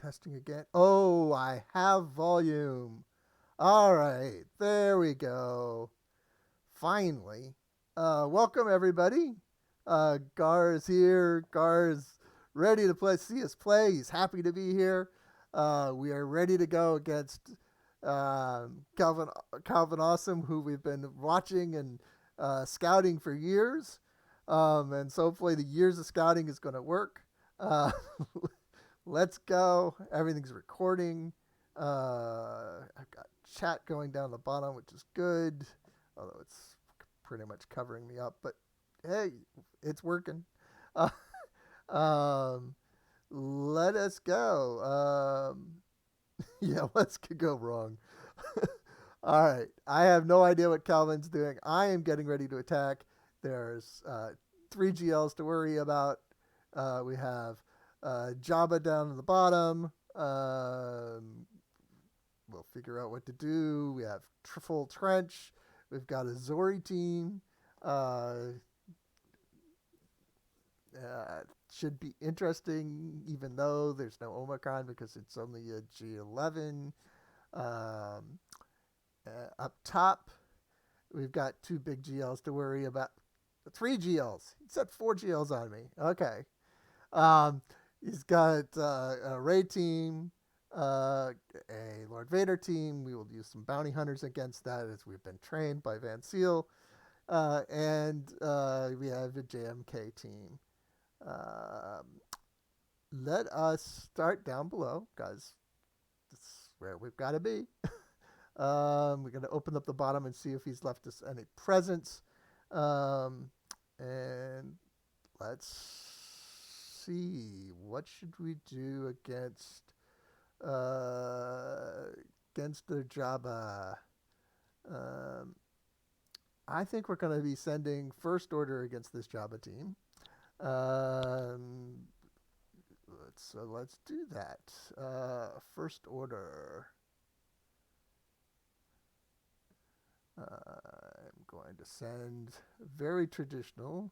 Testing again. Oh, I have volume. All right, there we go. Finally. Welcome, everybody. Gar is here. Gar is ready to see us play. He's happy to be here. We are ready to go against Calvin, Calvin Awesome, who we've been watching and scouting for years. And so hopefully the years of scouting is going to work. Uh, let's go. Everything's recording. I've got chat going down the bottom, which is good, although it's pretty much covering me up. But hey, it's working. Uh, um, let us go. Yeah, let's go wrong. All right. I have no idea what Calvin's doing. I am getting ready to attack. There's three GLs to worry about. We have Jabba down at the bottom. We'll figure out what to do. We have full trench. We've got a Zori team. Uh, should be interesting, even though there's no Omicron because it's only a G11. Um, up top, we've got two big GLs to worry about. Three GLs. He said four GLs on me. Okay. Um, he's got a Ray team, a Lord Vader team. We will use some bounty hunters against that as we've been trained by Van Seal. And we have a JMK team. Um, let us start down below, guys. That's where we've got to be. We're going to open up the bottom and see if he's left us any presents. And let's see. What should we do against the Jabba? Um, I think we're going to be sending First Order against this Jabba team. Let's do that. First Order. I'm going to send very traditional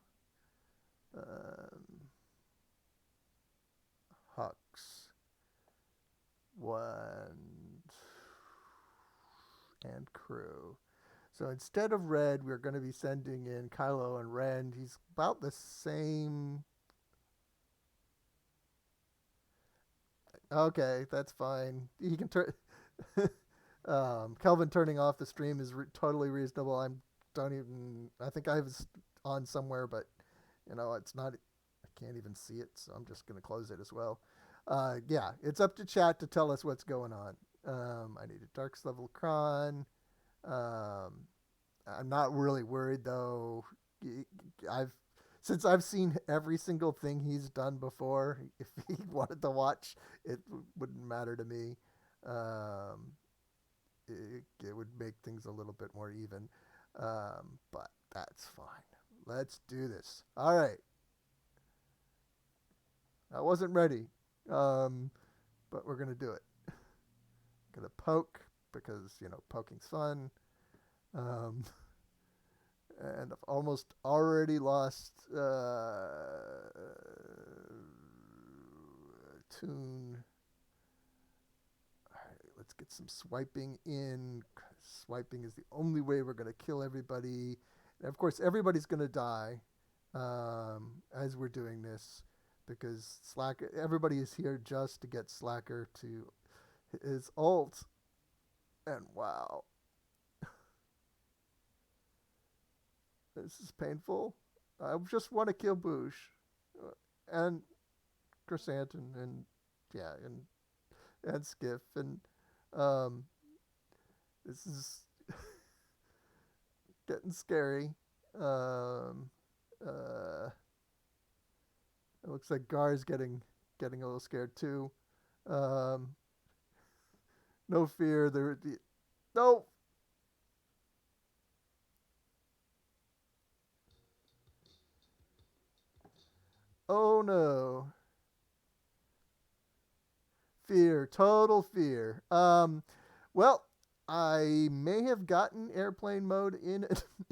Hux, one, and crew. So instead of Red, we're going to be sending in Kylo and Ren. He's about the same. Okay, that's fine. He can turn. Kelvin turning off the stream is totally reasonable. I think I was on somewhere, but it's not. I can't even see it, so I'm just gonna close it as well. Yeah, it's up to chat to tell us what's going on. I need a Darks level Kron. I'm not really worried though. I've since I've seen every single thing he's done before. If he wanted to watch, it wouldn't matter to me. Um, it would make things a little bit more even. But that's fine. Let's do this. All right. I wasn't ready, but we're going to do it. Going to poke because, poking's fun. Um, and I've almost already lost tune. Let's get some swiping in. Swiping is the only way we're going to kill everybody. And of course, everybody's going to die as we're doing this because Slacker. Everybody is here just to get Slacker to his ult. And wow, this is painful. I just want to kill Boosh and Chrysanthemum and yeah and Skiff and this is getting scary. It looks like Gar's getting a little scared too. Um, no fear. No. Oh no. Fear. Total fear. Well, I may have gotten airplane mode in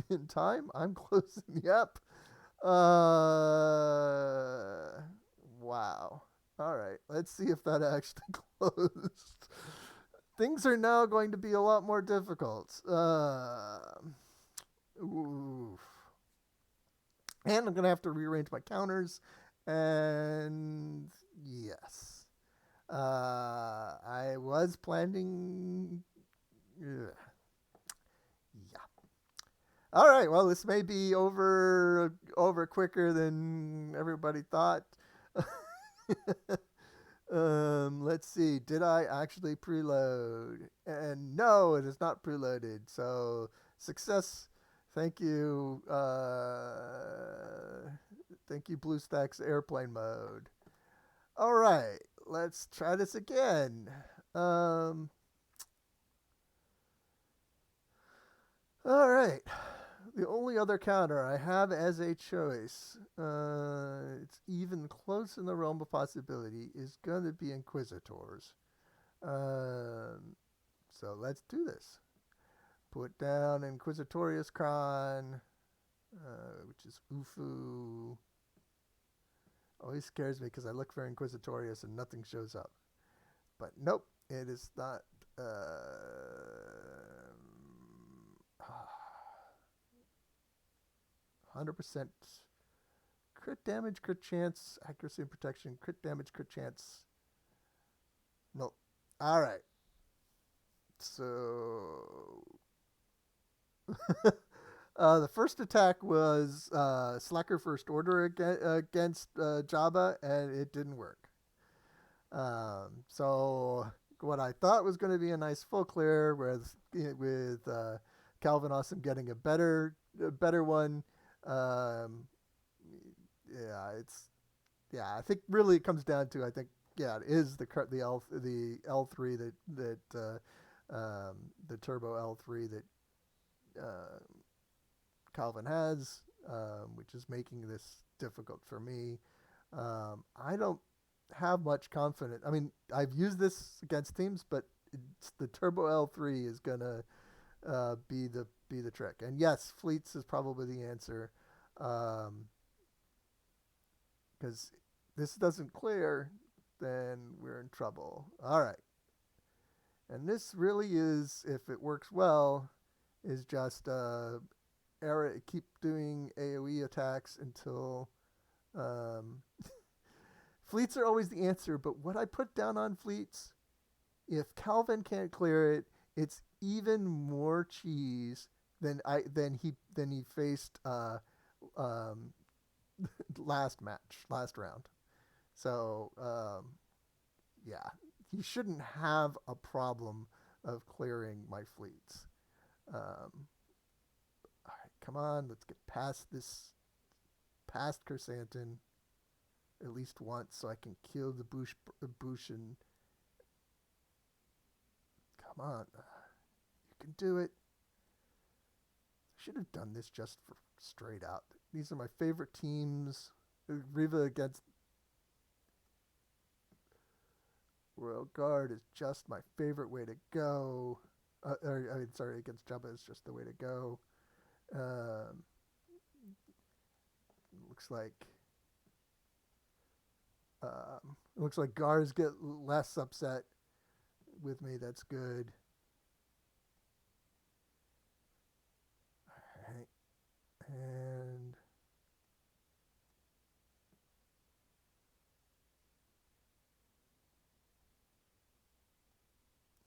in time. I'm closing the app. Wow. All right. Let's see if that actually closed. Things are now going to be a lot more difficult. Oof. And I'm going to have to rearrange my counters. And yes. I was planning. Yeah. All right. Well, this may be over quicker than everybody thought. Let's see. Did I actually preload? And no, it is not preloaded. So success. Thank you. Thank you, BlueStacks airplane mode. All right. Let's try this again. All right. The only other counter I have as a choice, it's even close in the realm of possibility, is going to be Inquisitors. So let's do this. Put down Inquisitorius Kron, which is Ufu. Always scares me because I look for Inquisitorius and nothing shows up. But nope, it is not. 100% crit damage, crit chance, accuracy and protection, crit damage, crit chance. Nope. All right. So the first attack was Slacker First Order against Jabba, and it didn't work. So what I thought was going to be a nice full clear with Calvin Awesome getting a better one. Um, I think really it comes down to, I think, it is the L3 that the Turbo L3 that Calvin has, which is making this difficult for me. I don't have much confidence. I mean, I've used this against teams, but the Turbo L3 is gonna be the trick. And yes, fleets is probably the answer, because this doesn't clear, then we're in trouble. All right, and this really is, if it works well, is just keep doing AOE attacks until. Fleets are always the answer, but what I put down on fleets, if Calvin can't clear it, it's even more cheese than he faced last round. So yeah, he shouldn't have a problem of clearing my fleets. All right, come on, let's get past Kersantin at least once, so I can kill the Bushin. Come on, you can do it. I should have done this just for straight out. These are my favorite teams. Riva against Royal Guard is just my favorite way to go. Against Jabba is just the way to go. Looks like Gars get less upset with me. That's good. All right. And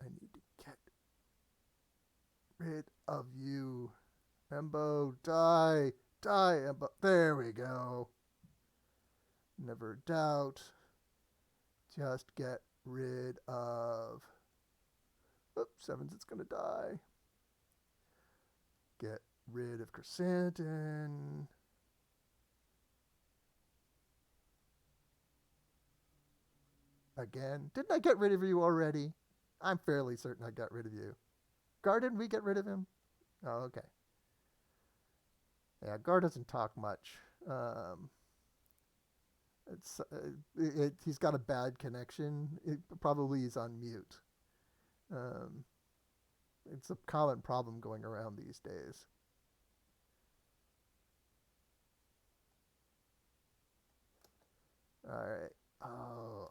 I need to get rid of you. Embo, die, Embo. There we go. Never doubt. Just get rid of. Oops, Sevens, it's gonna die. Get rid of Chrysanthemum. Again. Didn't I get rid of you already? I'm fairly certain I got rid of you. Gar, didn't we get rid of him? Oh, okay. Yeah, Gar doesn't talk much. He's got a bad connection. It probably is on mute. It's a common problem going around these days. All right. Oh,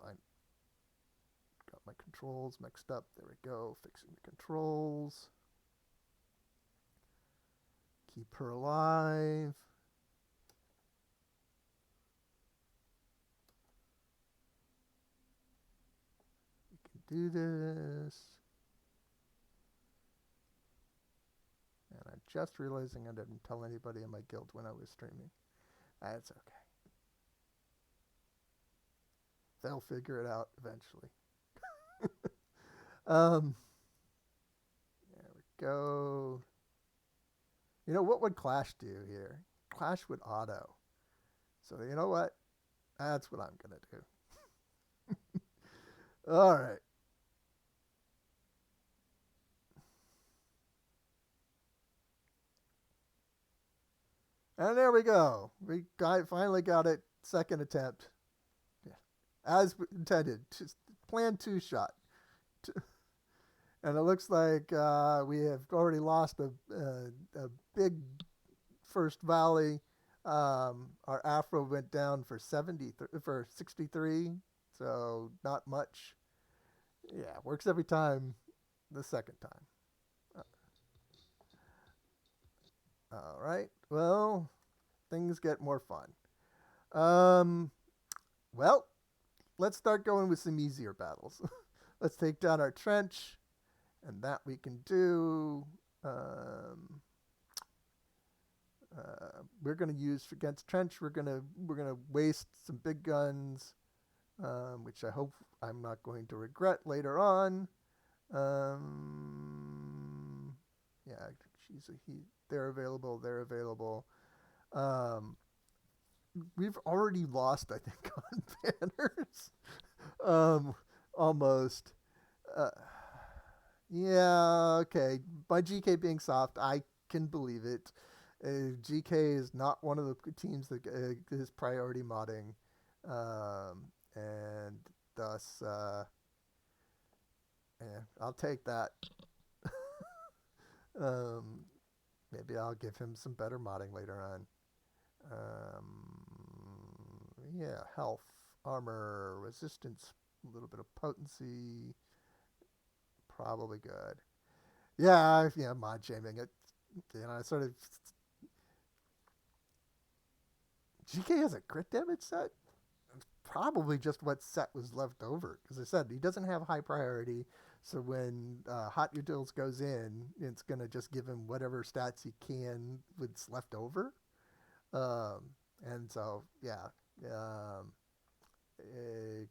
my controls mixed up. There we go. Fixing the controls. Keep her alive. We can do this. And I'm just realizing I didn't tell anybody in my guild when I was streaming. That's okay. They'll figure it out eventually. There we go. You know, what would Clash do here? Clash would auto. So you know what? That's what I'm going to do. All right. And there we go. Finally got it. Second attempt. Yeah. As intended. Just plan two shot. And it looks like we have already lost a big first volley. Our Afro went down for 63, so not much. Yeah, works every time. The second time. All right. Well, things get more fun. Um, well, let's start going with some easier battles. Let's take down our trench, and that we can do. We're going to use against trench. We're gonna waste some big guns, which I hope I'm not going to regret later on. Yeah, she's a he. They're available. They're available. Um, we've already lost, I think, on banners. um, almost. Uh, yeah, okay. By GK being soft, I can believe it. GK is not one of the teams that is priority modding, and thus, yeah, I'll take that. um, Maybe I'll give him some better modding later on. Yeah, health, armor, resistance, a little bit of potency, probably good. Yeah, mod shaming it. Sort of. GK has a crit damage set. It's probably just what set was left over. As I said, he doesn't have high priority, so when Hot Utils goes in, it's gonna just give him whatever stats he can what's left over. Um, and so yeah, um, eh,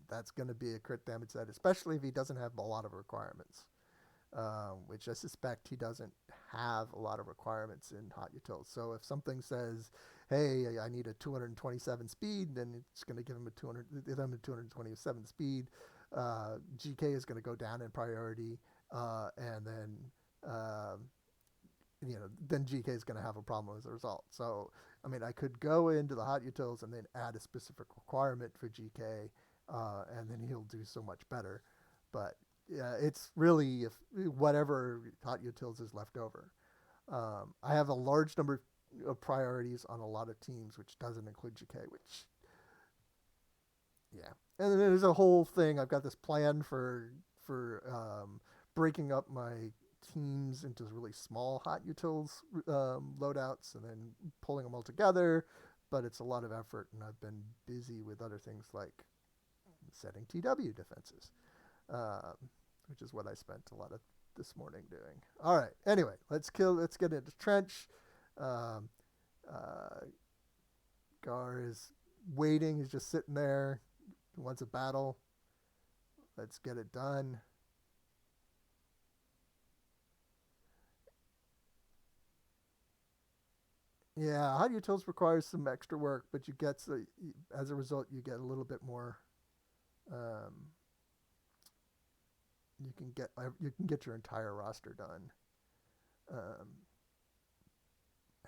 that's gonna be a crit damage set, especially if he doesn't have a lot of requirements. Which I suspect he doesn't have a lot of requirements in Hot Utils. So if something says, "Hey, I need a 227 speed," then it's going to give him a 227 speed. GK is going to go down in priority, and then then GK is going to have a problem as a result. So I mean, I could go into the Hot Utils and then add a specific requirement for GK, and then he'll do so much better. But yeah, it's really if whatever Hot Utils is left over. I have a large number of priorities on a lot of teams, which doesn't include GK. Which, yeah, and then there's a whole thing. I've got this plan for breaking up my teams into really small Hot Utils loadouts, and then pulling them all together. But it's a lot of effort, and I've been busy with other things like setting TW defenses. Which is what I spent a lot of this morning doing. All right. Anyway, let's get into trench. Um, uh, Gar is waiting. He's just sitting there. He wants a battle. Let's get it done. Yeah, Hot Utils requires some extra work, but as a result, you get a little bit more. Um, you can get your entire roster done. Um,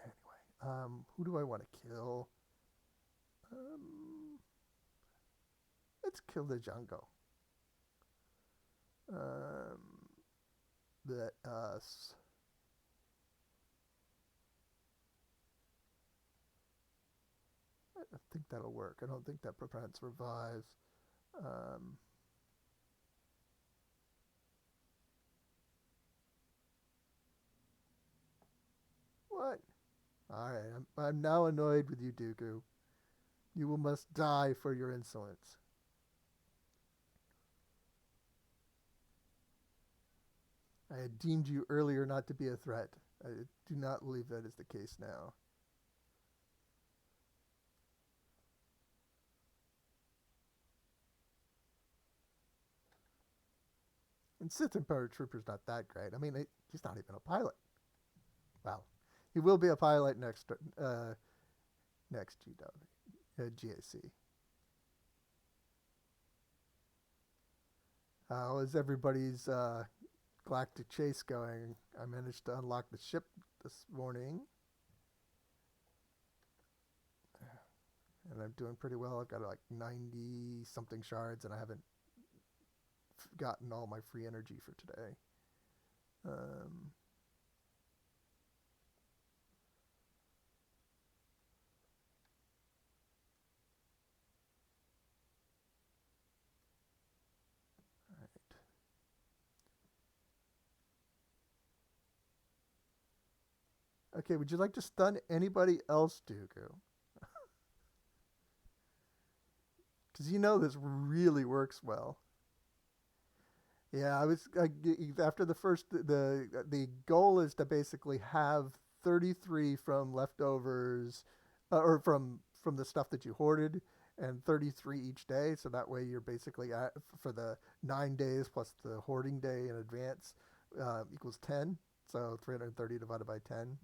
anyway, who do I want to kill? Um, let's kill the Django. Um, that I think that'll work. I don't think that prevents revives. Um, What? All right, I'm now annoyed with you, Dooku. You will must die for your insolence. I had deemed you earlier not to be a threat. I do not believe that is the case now. And Sith Emperor Trooper's not that great. I mean, he's not even a pilot. Well, he will be a pilot next GAC. How is everybody's galactic chase going? I managed to unlock the ship this morning, and I'm doing pretty well. I've got like 90 something shards, and I haven't gotten all my free energy for today. Um, right. Okay, would you like to stun anybody else, Dooku? Because you know this really works well. Yeah, after the first the goal is to basically have 33 from leftovers, or from the stuff that you hoarded, and 33 each day. So that way you're basically at, for the 9 days plus the hoarding day in advance, equals 10. So 330 divided by 10.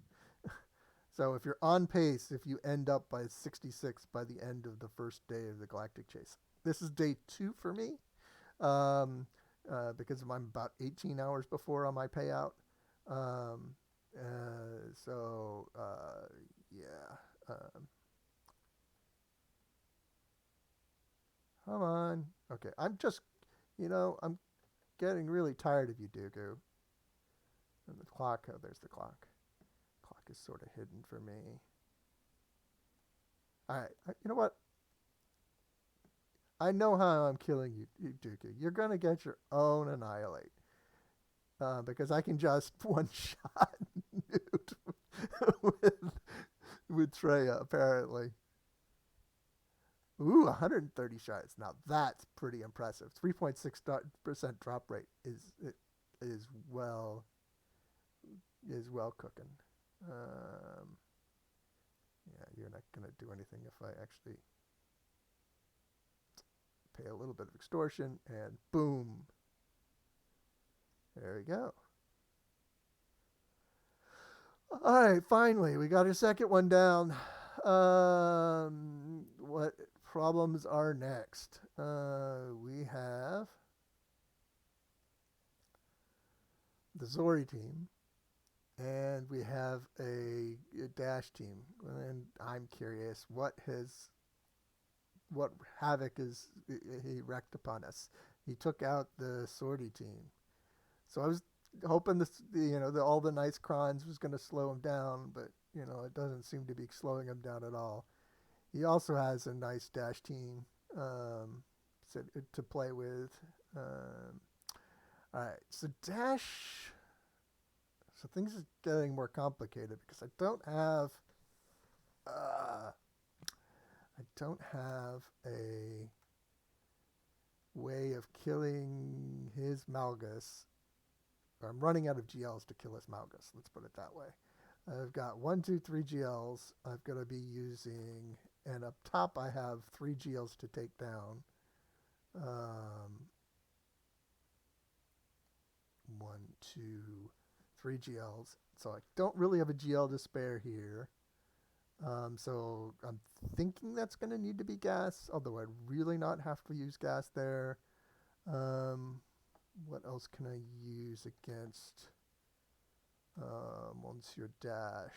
So if you're on pace, if you end up by 66 by the end of the first day of the Galactic Chase. This is day 2 for me. Um, because I'm about 18 hours before on my payout. Um, yeah. Um, Come on. Okay, I'm getting really tired of you, Dooku. And the clock, oh, there's the clock. Clock is sort of hidden for me. All right, you know what? I know how I'm killing you, Dooku. You're gonna get your own annihilate. Because I can just one shot nuke with with Treya apparently. Ooh, 130 shots. Now that's pretty impressive. 3.6% drop rate is well is well cooking. Um, yeah, you're not gonna do anything if I actually pay a little bit of extortion and boom. There we go. All right, finally, we got our second one down. What problems are next? We have the Zori team, and we have a Dash team. And I'm curious, what havoc is he wreaked upon us? He took out the Sortie team, so I was hoping all the nice crons was going to slow him down, but it doesn't seem to be slowing him down at all. He also has a nice Dash team, um, to play with. Um, all right, so Dash. So things are getting more complicated because uh, I don't have a way of killing his Malgus. I'm running out of GLs to kill his Malgus. Let's put it that way. I've got 1, 2, 3 GLs. I've got to be using, and up top I have 3 GLs to take down. Um, 1, 2, 3 GLs. So I don't really have a GL to spare here. So I'm thinking that's going to need to be gas, although I'd really not have to use gas there. What else can I use against Monsieur Dash?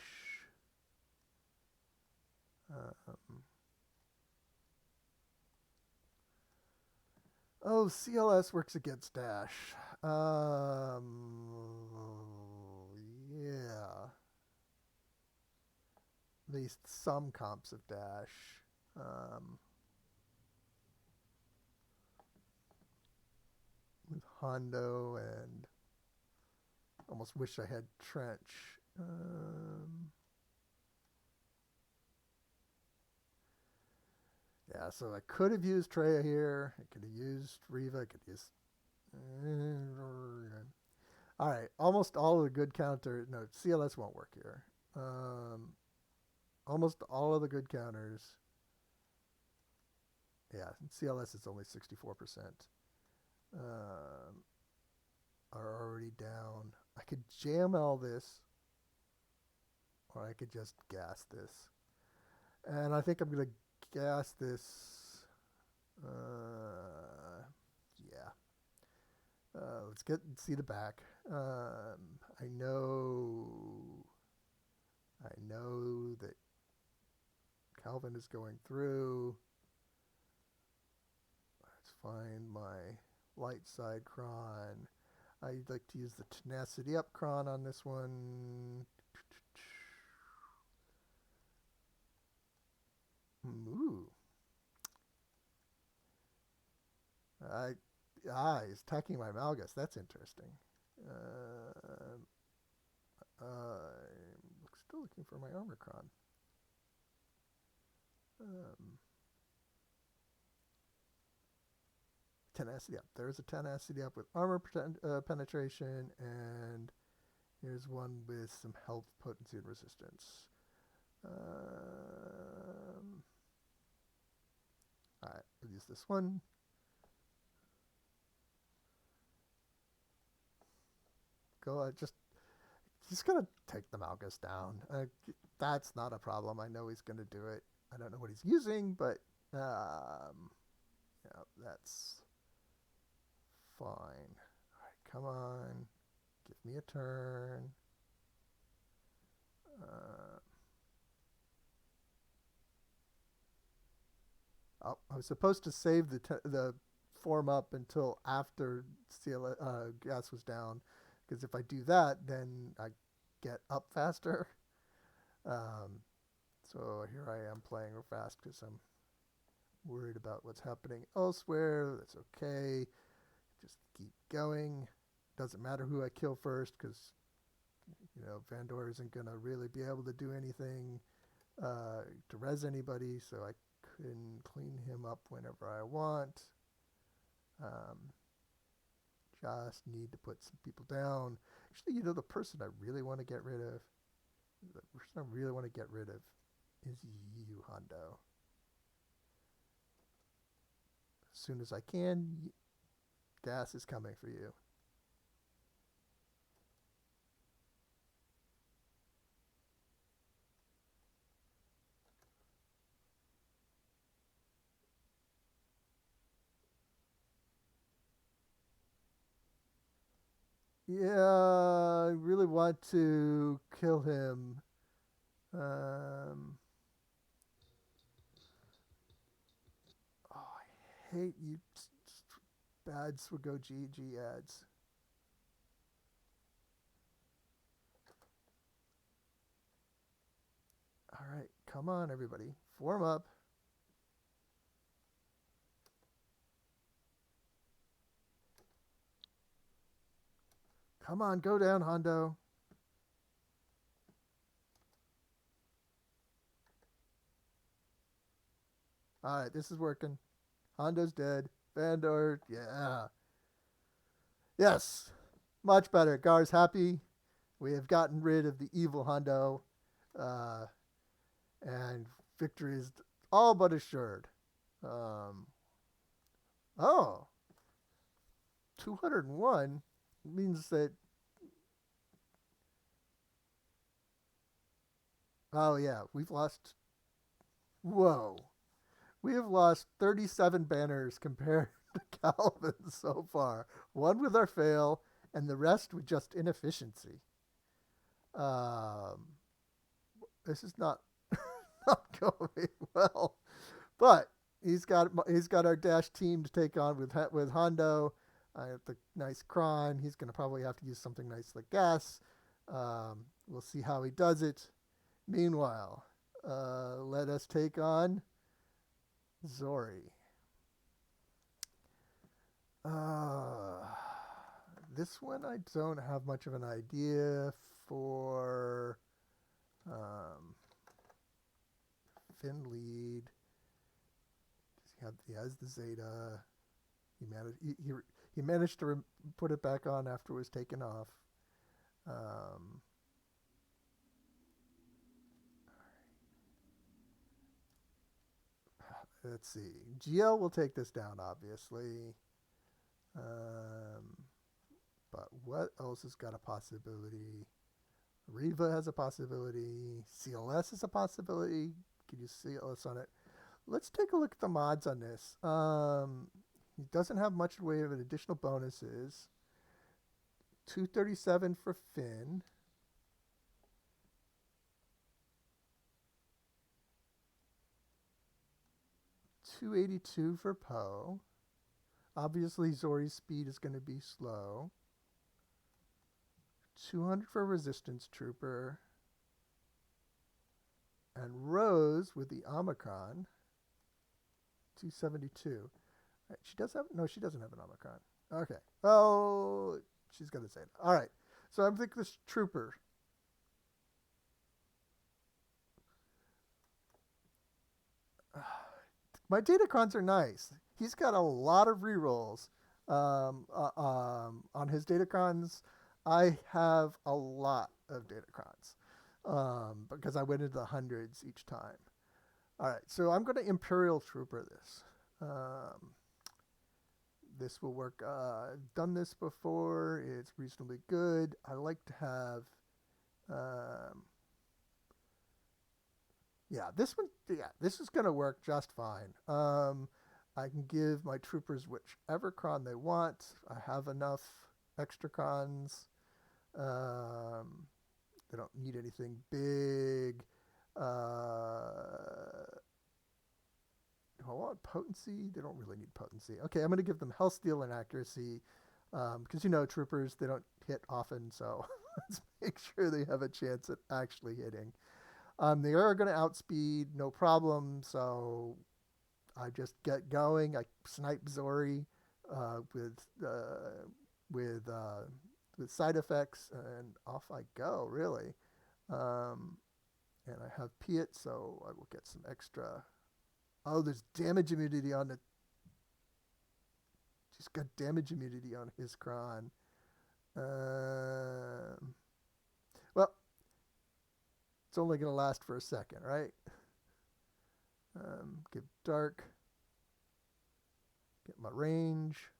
CLS works against Dash. Yeah. At least some comps of Dash. With Hondo and almost wish I had Trench. Yeah, so I could have used Treya here. I could have used Riva. I could use. All right, almost all of the good counter. No, CLS won't work here. Um, almost all of the good counters. Yeah, CLS is only 64%. Um, are already down. I could jam all this, or I could just gas this. And I think I'm gonna gas this. Yeah. Let's see the back. I know that Calvin is going through. Let's find my light side cron. I'd like to use the tenacity up cron on this one. Ooh. He's attacking my Malgus. That's interesting. I'm still looking for my armor cron. Tenacity up. There's a tenacity up with armor penetration, and here's one with some health, potency, and resistance. Alright, we'll use this one. Go, just gonna take the Malgus down. That's not a problem. I know he's gonna do it. I don't know what he's using, but yeah, that's fine. All right, come on, give me a turn. Oh, I was supposed to save the form up until after gas was down, because if I do that, then I get up faster. So here I am playing real fast because I'm worried about what's happening elsewhere. That's okay. Just keep going. Doesn't matter who I kill first because, Vandor isn't going to really be able to do anything to res anybody, so I can clean him up whenever I want. Just need to put some people down. Actually, the person I really want to get rid of, is you, Hondo. As soon as I can, gas is coming for you. Yeah, I really want to kill him. I hate you bad Swago GG ads. All right, come on, everybody. Form up. Come on, go down, Hondo. All right, this is working. Hondo's dead. Vandor, yeah. Yes, much better. Gar's happy. We have gotten rid of the evil Hondo, and victory is all but assured. Oh, 201 means that. Oh, yeah, we've lost. Whoa. We have lost 37 banners compared to Calvin so far. One with our fail, and the rest with just inefficiency. This is not not going well, but he's got our dash team to take on with Hondo. The nice Kron. He's going to probably have to use something nice like gas. We'll see how he does it. Meanwhile, let us take on Zori. This one I don't have much of an idea for. Finn lead. He has the Zeta. He managed to put it back on after it was taken off. Um, let's see. GL will take this down, obviously. Um, but what else has got a possibility? Riva has a possibility. CLS is a possibility. Can you see CLS on it? Let's take a look at the mods on this. He doesn't have much in the way of additional bonuses. 237 for Finn. 282 for Poe. Obviously, Zori's speed is going to be slow. 200 for Resistance Trooper. And Rose with the Omicron. 272. Right, she does have, no, she doesn't have an Omicron. Okay. Oh, she's going to say it. All right. So I'm thinking this Trooper. My Datacrons are nice. He's got a lot of rerolls on his Datacrons. I have a lot of Datacrons because I went into the hundreds each time. All right, so I'm going to Imperial Trooper this. This will work. I've done this before. It's reasonably good. I like to have... yeah, this one. Yeah, this is gonna work just fine. I can give my troopers whichever cron they want. I have enough extra crons. They don't need anything big. Do I want potency? They don't really need potency. Okay, I'm gonna give them health steal and accuracy because troopers, they don't hit often, so let's make sure they have a chance at actually hitting. They are going to outspeed, no problem. So I just get going. I snipe Zori with side effects, and off I go. Really, and I have Piet, so I will get some extra. Oh, there's damage immunity on it. Just got damage immunity on his cron. Well. It's only going to last for a second, right? Give dark. Get my range.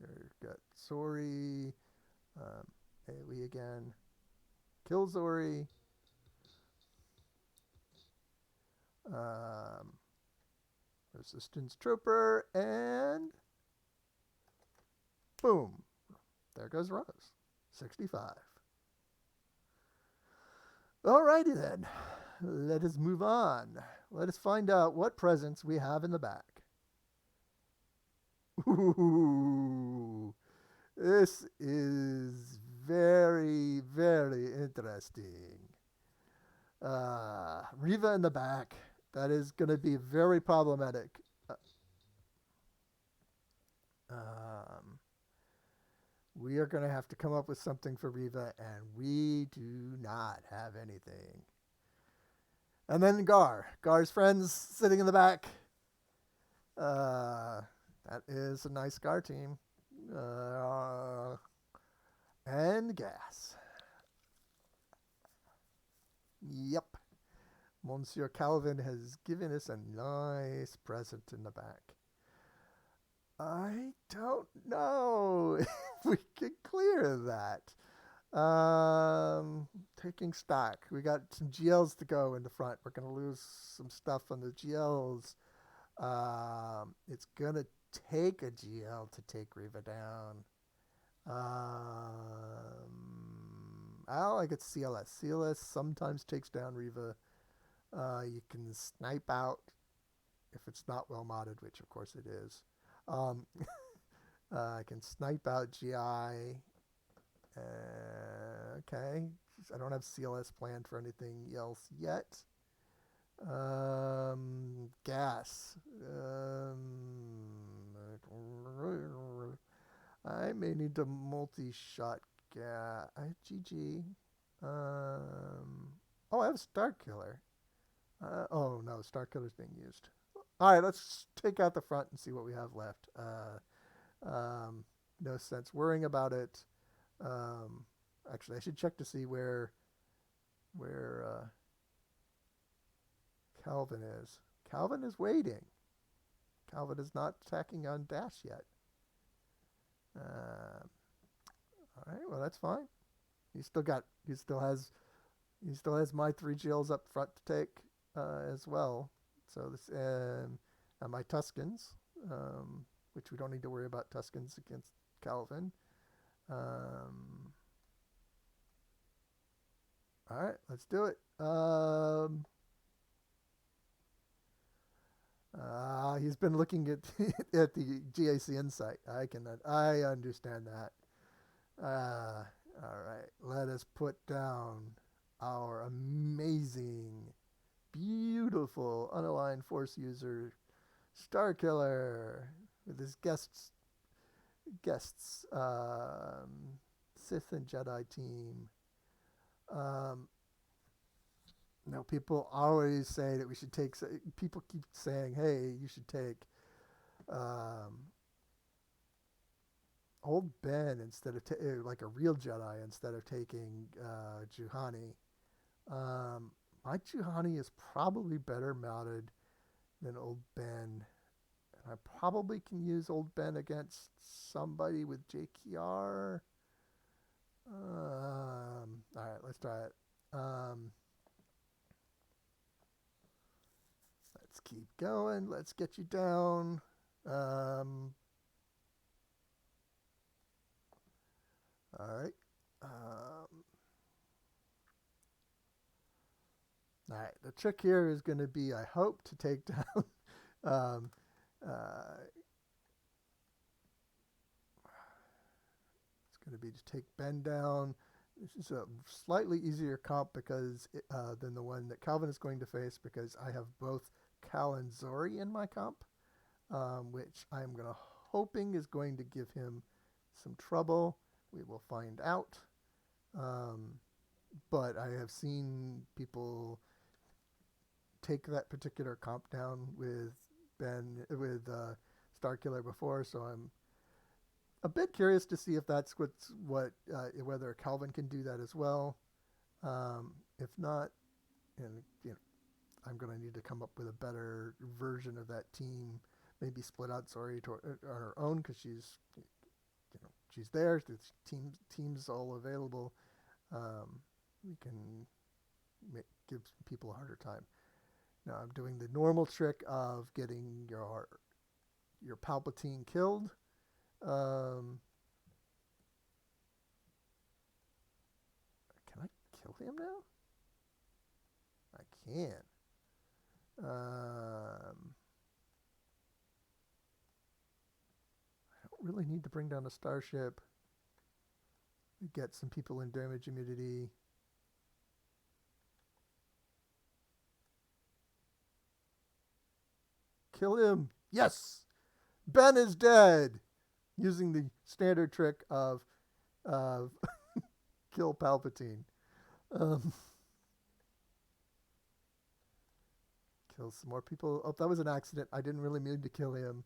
There, got Zori. AoE again. Kill Zori. Resistance Trooper, and boom. There goes Rose. 65. Alrighty then. Let us move on. Let us find out what presents we have in the back. Ooh, this is very, very interesting. Riva in the back. That is going to be very problematic. We are going to have to come up with something for Riva, and we do not have anything. And then Gar's friends sitting in the back. That is a nice Gar team. And gas. Yep. Monsieur Calvin has given us a nice present in the back. I don't know if we can clear that. Taking stock. We got some GLs to go in the front. We're going to lose some stuff on the GLs. It's going to take a GL to take Riva down. I get CLS. CLS sometimes takes down Riva. You can snipe out if it's not well modded, which of course it is. I can snipe out GI. Okay. I don't have CLS planned for anything else yet. Gas. I may need to multi-shot GG. Oh, I have Star Killer. Oh no, Star Killer's being used. All right, let's take out the front and see what we have left. No sense worrying about it. Um, Actually, I should check to see where Calvin is. Calvin is waiting. Calvin is not attacking on dash yet. All right, well that's fine. He still got. He still has. He still has my 3 jails up front to take as well. So this and my Tuscans, which we don't need to worry about Tuscans against Calvin. All right, let's do it. He's been looking at at the GACN site. I understand that. All right, let us put down our amazing, beautiful unaligned force user Star Killer with his guests, Sith and Jedi team. Now, people always say that we should take. People keep saying, "Hey, you should take old Ben instead of like a real Jedi instead of taking Juhani." My Juhani is probably better mounted than old Ben, and I probably can use old Ben against somebody with JKR. All right, let's try it. Let's keep going. Let's get you down. All right. All right. The trick here is going to be, I hope, to take down. um, it's going to be to take Ben down. This is a slightly easier comp because than the one that Calvin is going to face because I have both Cal and Zori in my comp, which I'm going to hoping is going to give him some trouble. We will find out. But I have seen people take that particular comp down with Starkiller before, so I'm a bit curious to see if that's whether Calvin can do that as well. If not, and I'm going to need to come up with a better version of that team. Maybe split out Zori on her own because she's there. The team's all available. We can give people a harder time. Now I'm doing the normal trick of getting your Palpatine killed. Can I kill him now? I can. I don't really need to bring down a starship. We get some people in damage immunity. Kill him. Yes! Ben is dead! Using the standard trick of kill Palpatine. Kill some more people. Oh, that was an accident. I didn't really mean to kill him.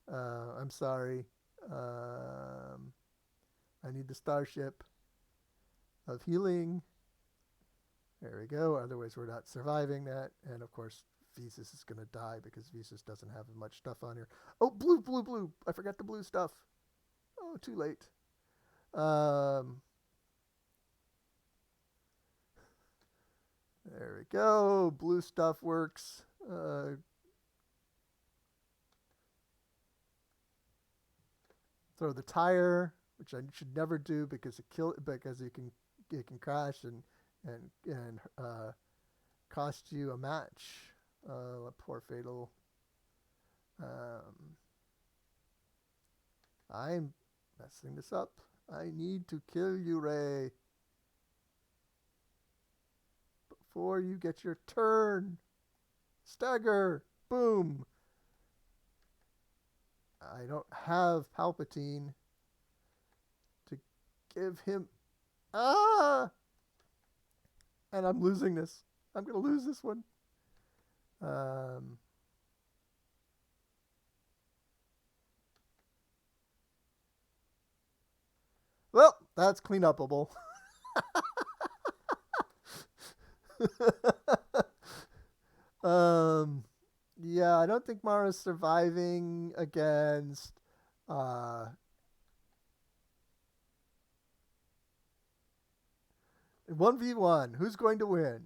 I'm sorry. I need the starship of healing. There we go. Otherwise, we're not surviving that. And of course, Visas is going to die because Visas doesn't have much stuff on here. Oh, blue. I forgot the blue stuff. Oh, too late. There we go. Blue stuff works. Throw the tire, which I should never do because it can crash and cost you a match. Poor Fatal. I'm messing this up. I need to kill you, Ray, before you get your turn. Stagger. Boom. I don't have Palpatine to give him. Ah! And I'm losing this. I'm going to lose this one. Um, well, that's cleanupable. um, yeah, I don't think Mara's surviving against. Uh, 1v1. Who's going to win?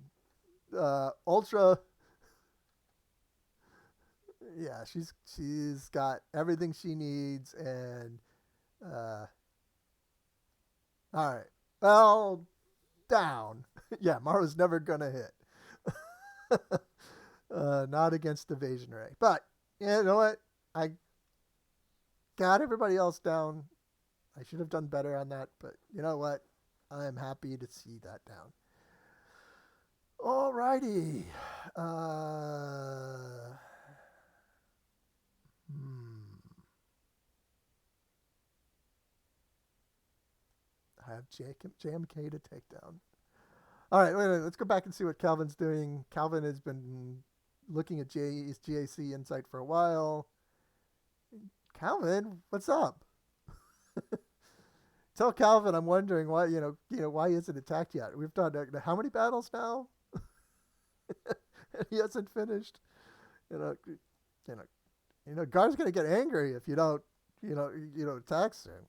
Ultra. Yeah, she's got everything she needs, and all right. Well, down. Yeah, Mara's never gonna hit. Not against Evasion Ray, but you know what? I got everybody else down. I should have done better on that, but you know what? I'm happy to see that down. Alrighty. Hmm. I have JMK to take down. All right, wait, let's go back and see what Calvin's doing. Calvin has been looking at his GAC Insight for a while. Calvin, what's up? Tell Calvin I'm wondering why why he hasn't attacked yet. We've done how many battles now? He hasn't finished. You know, you know, Gar's gonna get angry if you don't, attack soon.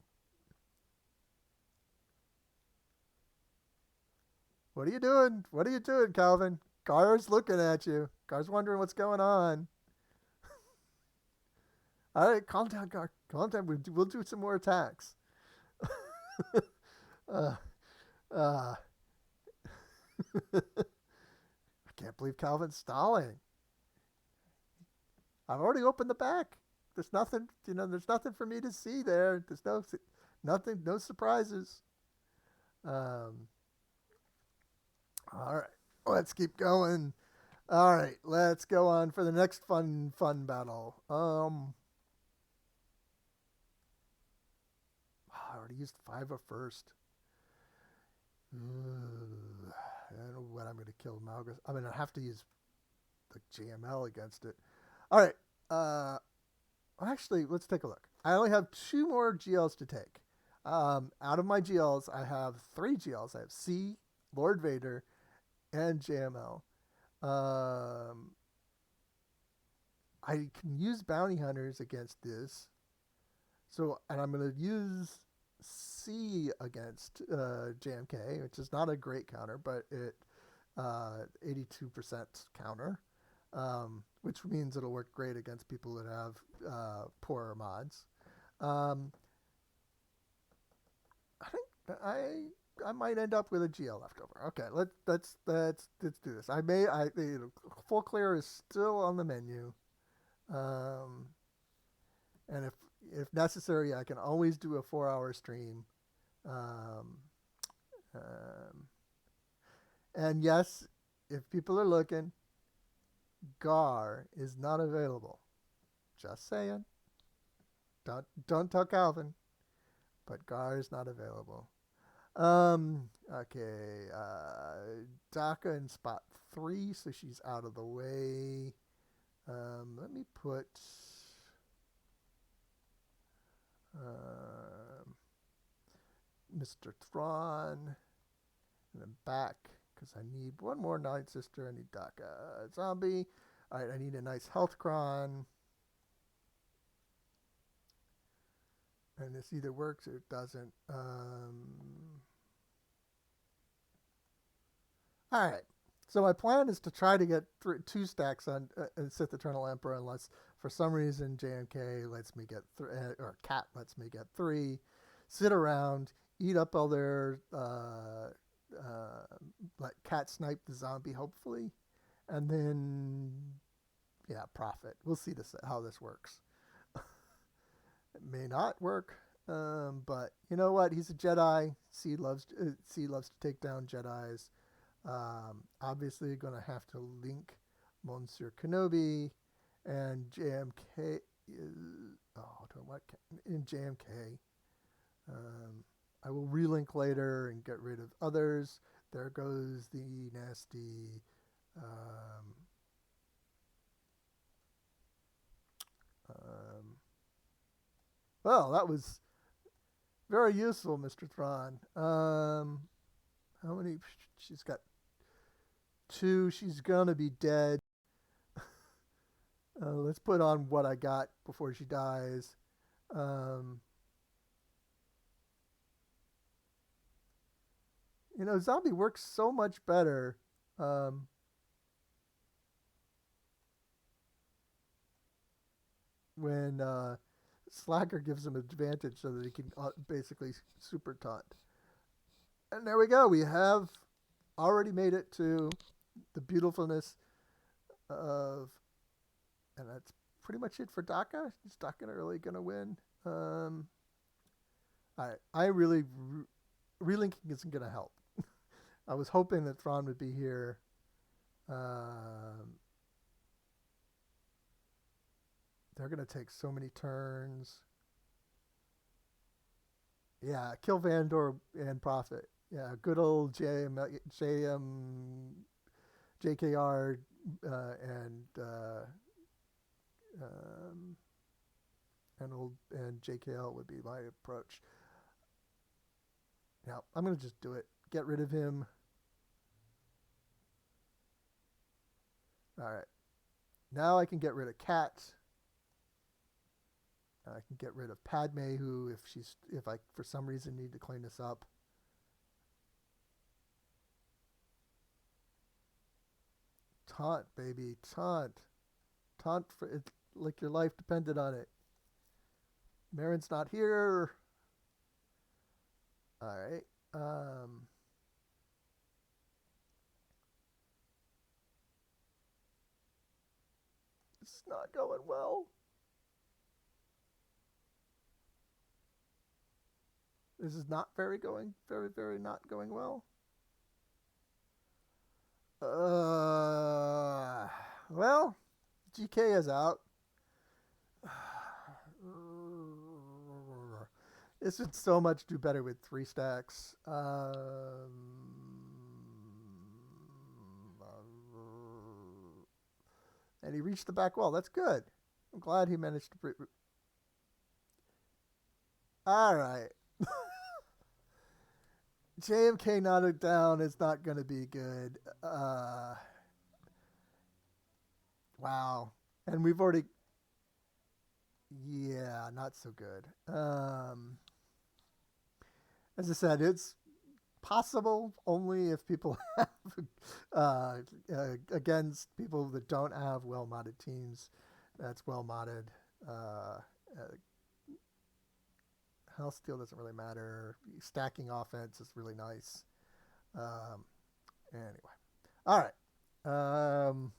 What are you doing? What are you doing, Calvin? Gar's looking at you. Gar's wondering what's going on. All right, calm down, Gar. Calm down. We'll do some more attacks. uh, uh, I can't believe Calvin's stalling. I've already opened the back. There's nothing, there's nothing for me to see there. There's nothing, no surprises. Um, all right, let's keep going. All right, let's go on for the next fun battle. I already used 5 of first. I don't know what I'm going to kill Malgus. I'm going to have to use the JML against it. All right. Actually, let's take a look. I only have 2 more GLs to take. Out of my GLs, I have 3 GLs. I have C, Lord Vader, and JML. I can use bounty hunters against this. So, and I'm going to use C against JMK, which is not a great counter, but it 82% counter, which means it'll work great against people that have poorer mods. I think I might end up with a GL left over. Okay, let's do this. Full clear is still on the menu, and if necessary, I can always do a 4-hour stream. Um, um, and yes, if people are looking, Gar is not available. Just saying. Don't tell Calvin, but Gar is not available. Okay. Daka in spot 3, so she's out of the way. Let me put Mr. Thrawn and then back because I need one more Night Sister. I need Daka Zombie. All right, I need a nice health cron. And this either works or it doesn't. All right. So my plan is to try to get 2 stacks on Sith Eternal Emperor, unless for some reason JMK lets me get or Cat lets me get 3. Sit around, eat up all their let Cat snipe the zombie, hopefully, and then profit. We'll see how this works. It may not work, but you know what? He's a Jedi. C loves to take down Jedis. Obviously, going to have to link Monsieur Kenobi and JMK. to what in JMK. Um, I will relink later and get rid of others. There goes the nasty. Um, um, well, that was very useful, Mr. Thrawn. How many? She's got two. She's gonna be dead. Let's put on what I got before she dies. Um, zombie works so much better um, when Slacker gives him advantage so that he can basically super taunt. And there we go. We have already made it to the beautifulness of, and that's pretty much it for Daka. Is Daka really going to win? I really, relinking isn't going to help. I was hoping that Thrawn would be here. They're going to take so many turns. Yeah, kill Vandor and Prophet. Yeah, good old JKR and um, and JKL would be my approach. Now I'm gonna just do it. Get rid of him. All right. Now I can get rid of Kat. I can get rid of Padme, who if I for some reason need to clean this up. Taunt, baby, taunt for it like your life depended on it. Marin's not here. All right. It's not going well. This is not very not going well. Well, GK is out. This would so much do better with 3 stacks. And he reached the back wall. That's good. I'm glad he managed to. All right. JMK knotted down is not going to be good. Wow. And we've already. Yeah, not so good. As I said, it's possible only if people have against people that don't have well modded teams. That's well modded. Health steal doesn't really matter. Stacking offense is really nice. Anyway, all right.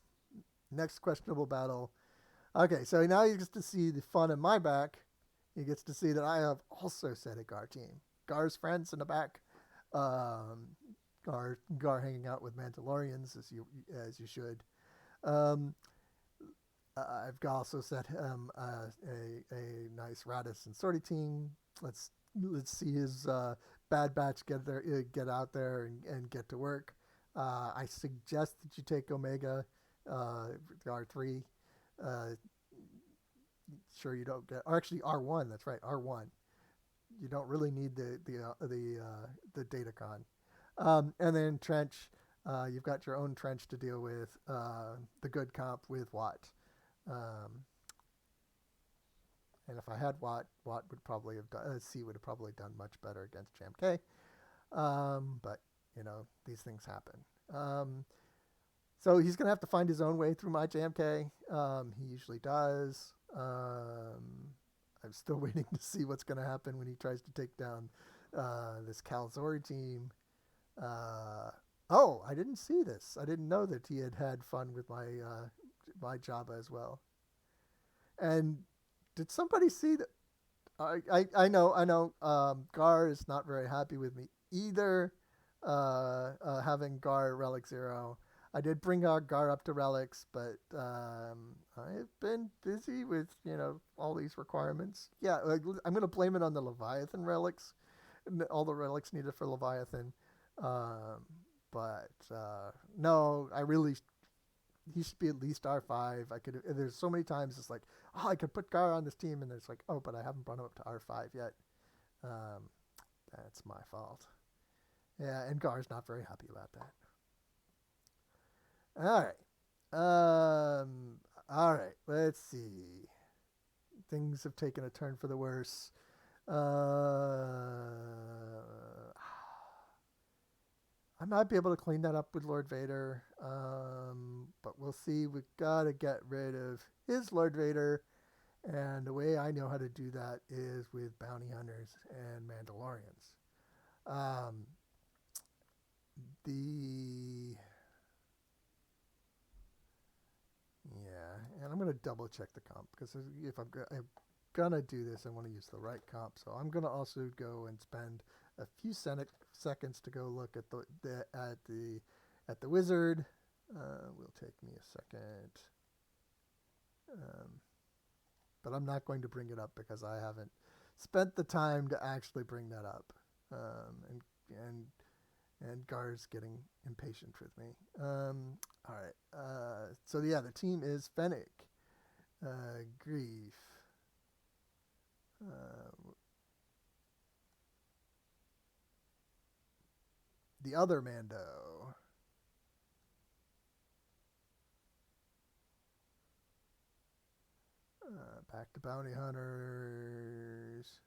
Next questionable battle. Okay, so now he gets to see the fun in my back. He gets to see that I have also set a Gar team. Gar's friends in the back. Gar hanging out with Mandalorians as you should. I've also set him a nice Radis and Sortie team. Let's see his Bad Batch get out there and get to work. I suggest that you take Omega R3. Sure, you don't get, or actually R1. That's right, R1. You don't really need the datacon. And then Trench, you've got your own Trench to deal with. The good comp with Watt. And if I had Watt would probably have done. C would have probably done much better against JMK. But these things happen. So he's gonna have to find his own way through my JMK. He usually does. I'm still waiting to see what's gonna happen when he tries to take down this Calzori team. I didn't see this. I didn't know that he had fun with my Jabba as well. And did somebody see that? I know. Gar is not very happy with me either. Having Gar Relic Zero. I did bring our Gar up to relics, but I've been busy with all these requirements. Yeah, like, I'm gonna blame it on the Leviathan relics, all the relics needed for Leviathan. Um, but no, I really he should be at least R5. I could. There's so many times it's like, oh, I could put Gar on this team, and it's like, oh, but I haven't brought him up to R5 yet. Um, that's my fault. Yeah, and Gar's not very happy about that. All right. All right. Let's see. Things have taken a turn for the worse. I might be able to clean that up with Lord Vader, but we'll see. We've got to get rid of his Lord Vader, and the way I know how to do that is with bounty hunters and Mandalorians. Um, the Yeah, and I'm gonna double check the comp because if I'm gonna do this, I want to use the right comp. So I'm gonna also go and spend a few seconds to go look at the wizard. Will take me a second, um, but I'm not going to bring it up because I haven't spent the time to actually bring that up. And and Gar's getting impatient with me. All right. So yeah, the team is Fennec, Grief, uh, the other Mando, back to Bounty Hunters,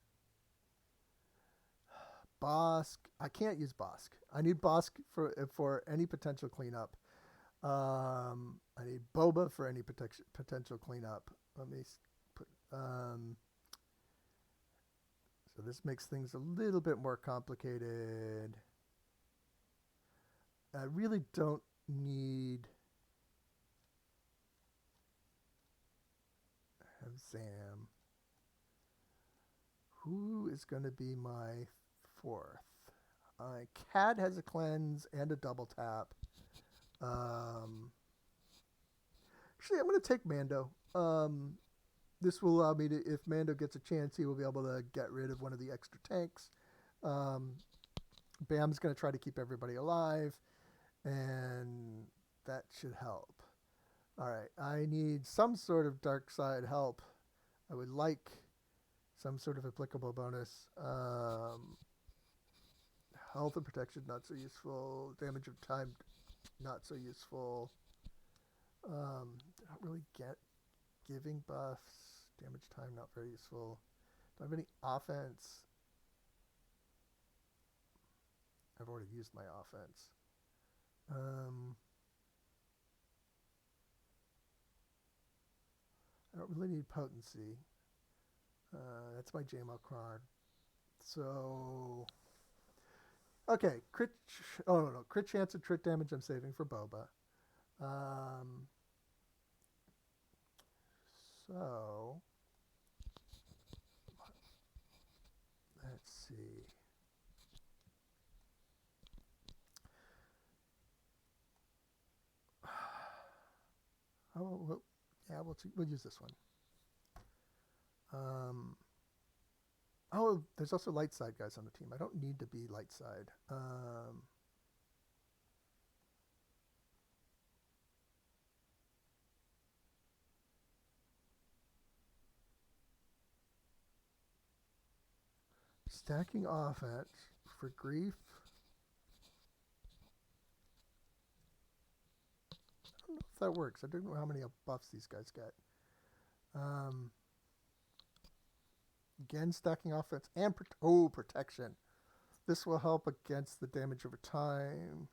Bosk. I can't use Bosk. I need Bosk for any potential cleanup. I need Boba for any potential cleanup. Let me put. So this makes things a little bit more complicated. I really don't need Sam. Who is going to be my fourth? Cat has a cleanse and a double tap. Actually, I'm going to take Mando. This will allow me to, if Mando gets a chance, he will be able to get rid of one of the extra tanks. Bam's going to try to keep everybody alive, and that should help. All right, I need some sort of dark side help. I would like some sort of applicable bonus. Health and protection, not so useful. Damage of time, not so useful. Don't really get giving buffs. Damage time, not very useful. Do I have any offense? I've already used my offense. I don't really need potency. That's my JML card. So, okay, crit. Oh no, crit chance and crit damage. I'm saving for Boba. Um, so let's see. Oh, well, yeah, we'll use this one. Um, oh, there's also light side guys on the team. I don't need to be light side. Stacking offense for grief. I don't know if that works. I don't know how many buffs these guys get. Again, stacking offense and protection. This will help against the damage over time.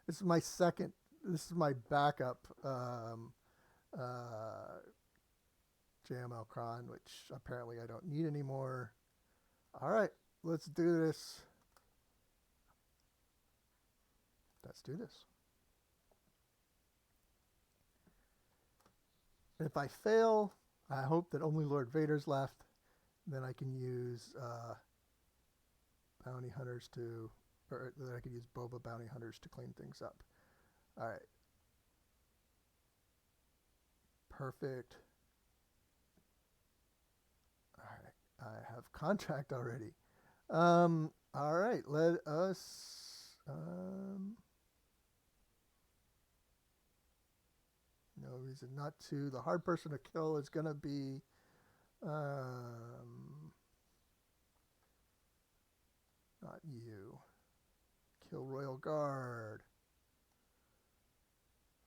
This is my second. This is my backup JML cron, which apparently I don't need anymore. All right, let's do this. Let's do this. And if I fail, I hope that only Lord Vader's left. Then I can use bounty hunters to, or that I could use Boba bounty hunters to clean things up. All right. Perfect. All right. I have contract already. All right. Let us. No reason not to. The hard person to kill is going to be. Not you. Kill Royal Guard.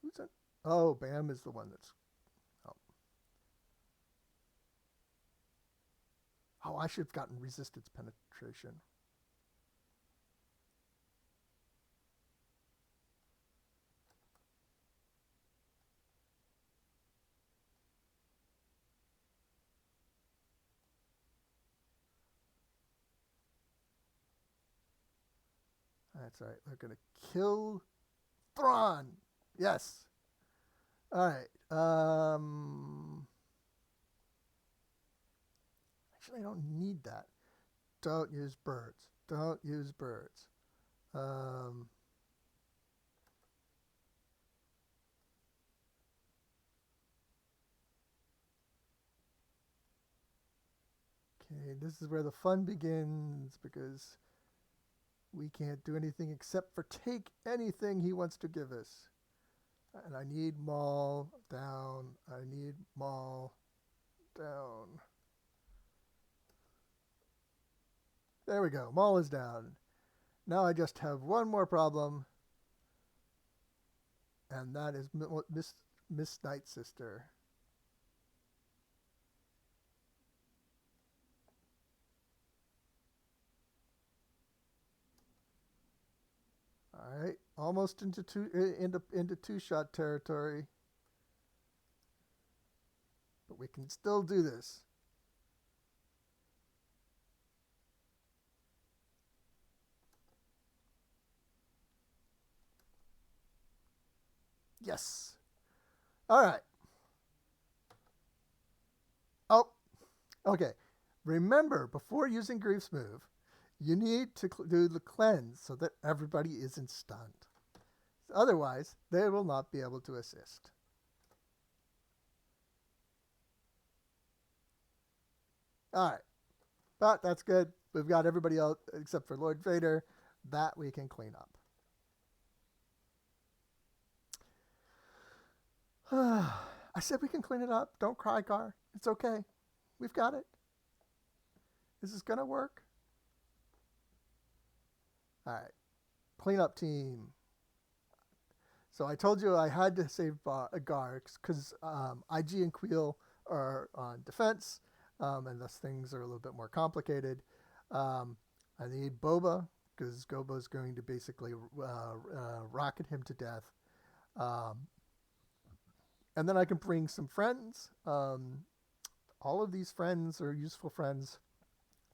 Who's that? Oh, Bam is the one that's. Oh, I should have gotten resistance penetration. That's right. They're going to kill Thrawn. Yes. All right. Actually, I don't need that. Don't use birds. Don't use birds. Um, okay, this is where the fun begins because we can't do anything except for take anything he wants to give us. And I need Maul down. I need Maul down. There we go. Maul is down. Now I just have one more problem, and that is Miss Night Sister. All right, almost into two-shot territory, but we can still do this. Yes. All right. Oh, okay. Remember, before using Grief's move, you need to do the cleanse so that everybody isn't stunned. Otherwise, they will not be able to assist. All right. But that's good. We've got everybody else except for Lord Vader. That we can clean up. I said we can clean it up. Don't cry, Gar. It's okay. We've got it. This is going to work. All right. Cleanup team. So I told you I had to save Gar because IG and Queel are on defense, and thus things are a little bit more complicated. I need Boba because Goba is going to basically rocket him to death. And then I can bring some friends. All of these friends are useful friends.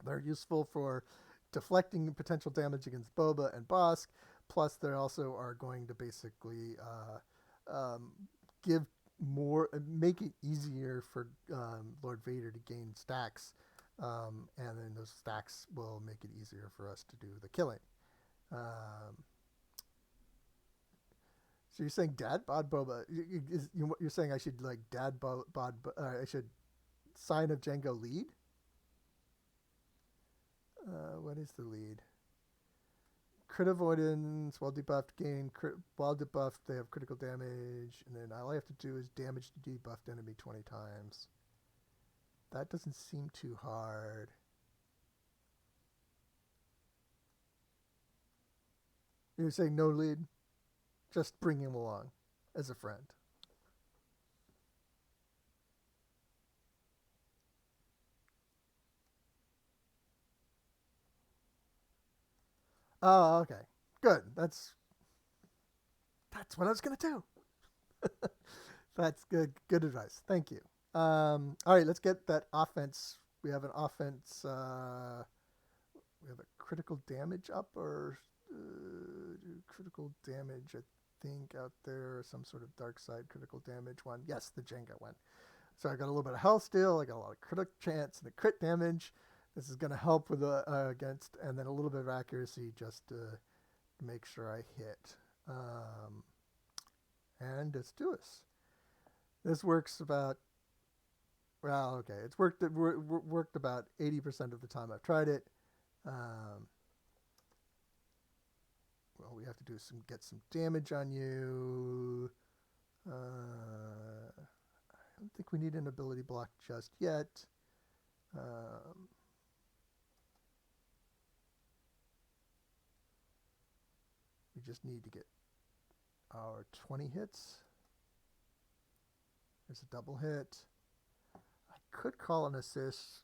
They're useful for deflecting potential damage against Boba and Bosk. Plus, they also are going to basically give more, make it easier for Lord Vader to gain stacks. And then those stacks will make it easier for us to do the killing. So you're saying Dad Bod Boba? You're saying I should like Dad Bod? I should sign of Django lead? What is the lead? Crit avoidance, while debuffed, while debuffed, they have critical damage, and then all I have to do is damage the debuffed enemy 20 times. That doesn't seem too hard. You're saying no lead? Just bring him along as a friend. Oh, okay. Good. That's what I was gonna do. That's good. Good advice. Thank you. All right, let's get that offense. We have an offense. We have a critical damage up or critical damage. I think out there, some sort of dark side critical damage one. Yes, the Jenga one. So I got a little bit of health still. I got a lot of crit chance and the crit damage. This is going to help with against, and then a little bit of accuracy just to make sure I hit. And let's do this. This works about, well, okay. It's worked about 80% of the time I've tried it. Um, well, we have to do get some damage on you. I don't think we need an ability block just yet. Um, we just need to get our 20 hits. There's a double hit. I could call an assist,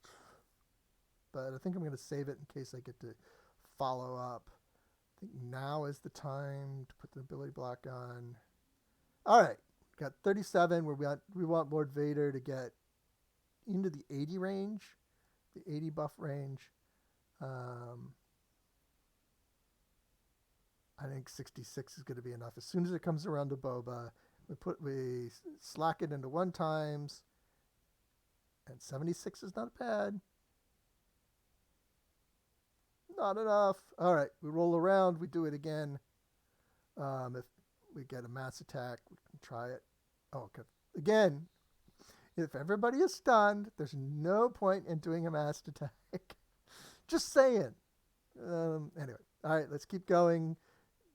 but I think I'm going to save it in case I get to follow up. I think now is the time to put the ability block on. All right, got 37. We want Lord Vader to get into the 80 range, the 80 buff range. I think 66 is going to be enough. As soon as it comes around to Boba, we slack it into 1 times, and 76 is not bad. Not enough. All right, we roll around. We do it again. If we get a mass attack, we can try it. Oh, okay. Again, if everybody is stunned, there's no point in doing a mass attack. Just saying. Anyway, all right, let's keep going.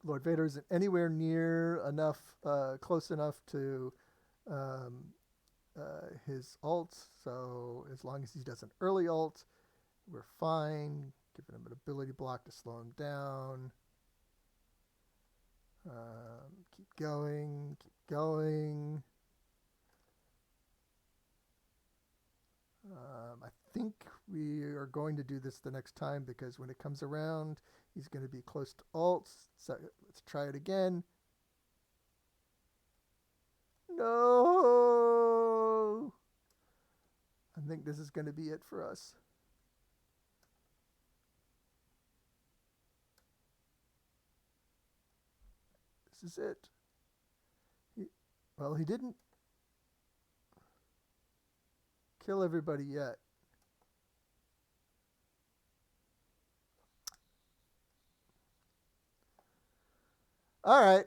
Lord Vader isn't anywhere near enough, close enough to his ult. So as long as he does an early ult, we're fine. Giving him an ability block to slow him down. Keep going. Keep going. I think we are going to do this the next time because when it comes around, he's going to be close to ult. So let's try it again. No! I think this is going to be it for us. This is it. Well, he didn't kill everybody yet. All right.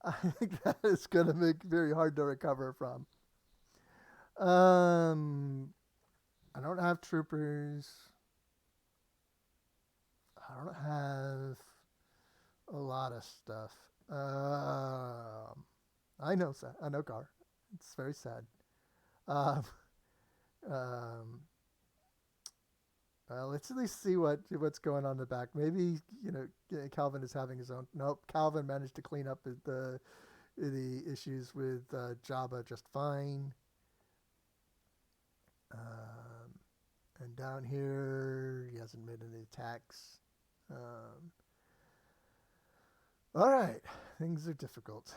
I think that is going to make it very hard to recover from. I don't have troopers. I don't have a lot of stuff. I know, Gar. It's very sad. Um, um, let's at least see what's going on in the back. Maybe Calvin is having his own. Nope, Calvin managed to clean up the issues with Jabba just fine. And down here, he hasn't made any attacks. All right, things are difficult.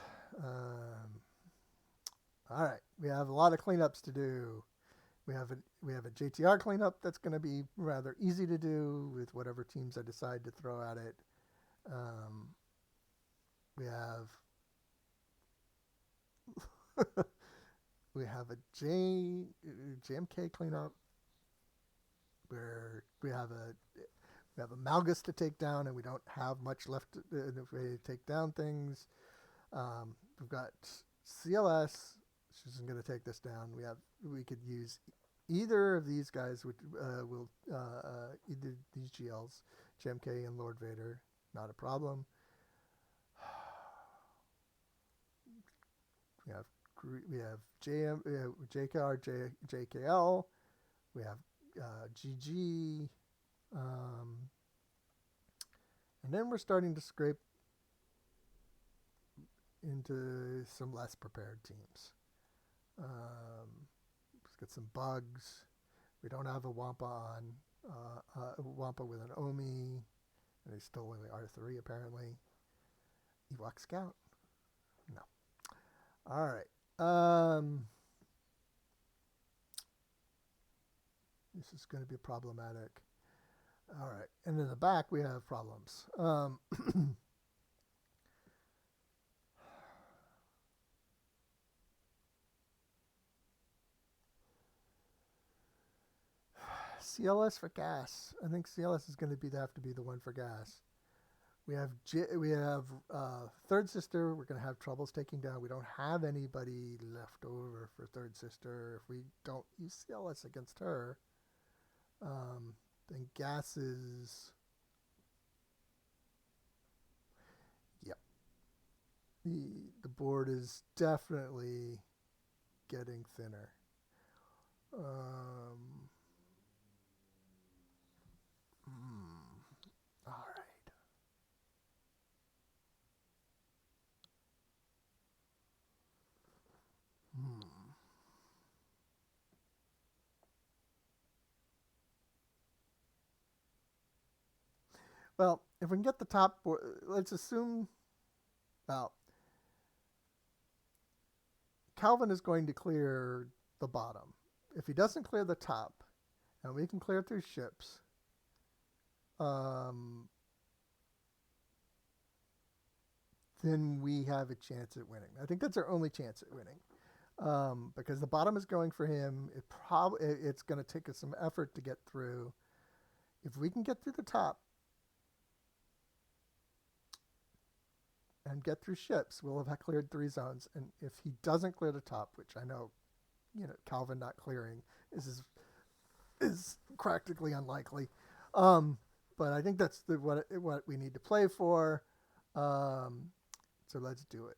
All right, we have a lot of cleanups to do. We have a JTR cleanup that's going to be rather easy to do with whatever teams I decide to throw at it. We have we have a JMK cleanup where we have a Malgus to take down, and we don't have much left if we take down things. We've got CLS. She's going to take this down. We could use either of these guys. Either these GLs, JMK and Lord Vader, not a problem. We have JKR, JKL. We have GG. And then we're starting to scrape into some less prepared teams. Let's get some bugs. We don't have a Wampa Wampa with an Omi. And he's still only R3 apparently. Ewok Scout? No. All right. This is going to be problematic. All right. And in the back, we have problems. CLS for gas. I think CLS is going to have to be the one for gas. We have third sister. We're gonna have troubles taking down. We don't have anybody left over for third sister. If we don't use CLS against her, then gases. Yep, the board is definitely getting thinner. Um, all right. Hmm. Well, if we can get the top, let's assume. Well, Calvin is going to clear the bottom. If he doesn't clear the top, and we can clear through ships, um, then we have a chance at winning. I think that's our only chance at winning. Because the bottom is going for him. It's going to take us some effort to get through. If we can get through the top and get through ships, we'll have cleared 3 zones. And if he doesn't clear the top, which I know, Calvin not clearing is practically unlikely. Um, but I think that's what we need to play for. So let's do it.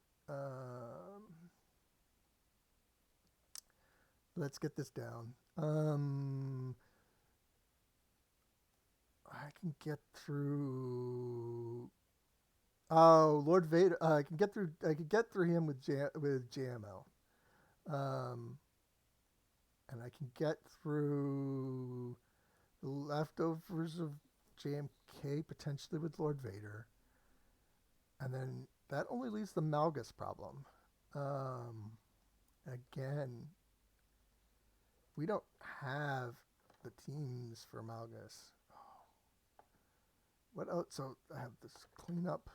Let's get this down. I can get through. Oh, Lord Vader! I can get through. I can get through him with JML, um, and I can get through the leftovers of JMK potentially with Lord Vader, and then that only leaves the Malgus problem. Um, Again, we don't have the teams for Malgus. What else? So I have this cleanup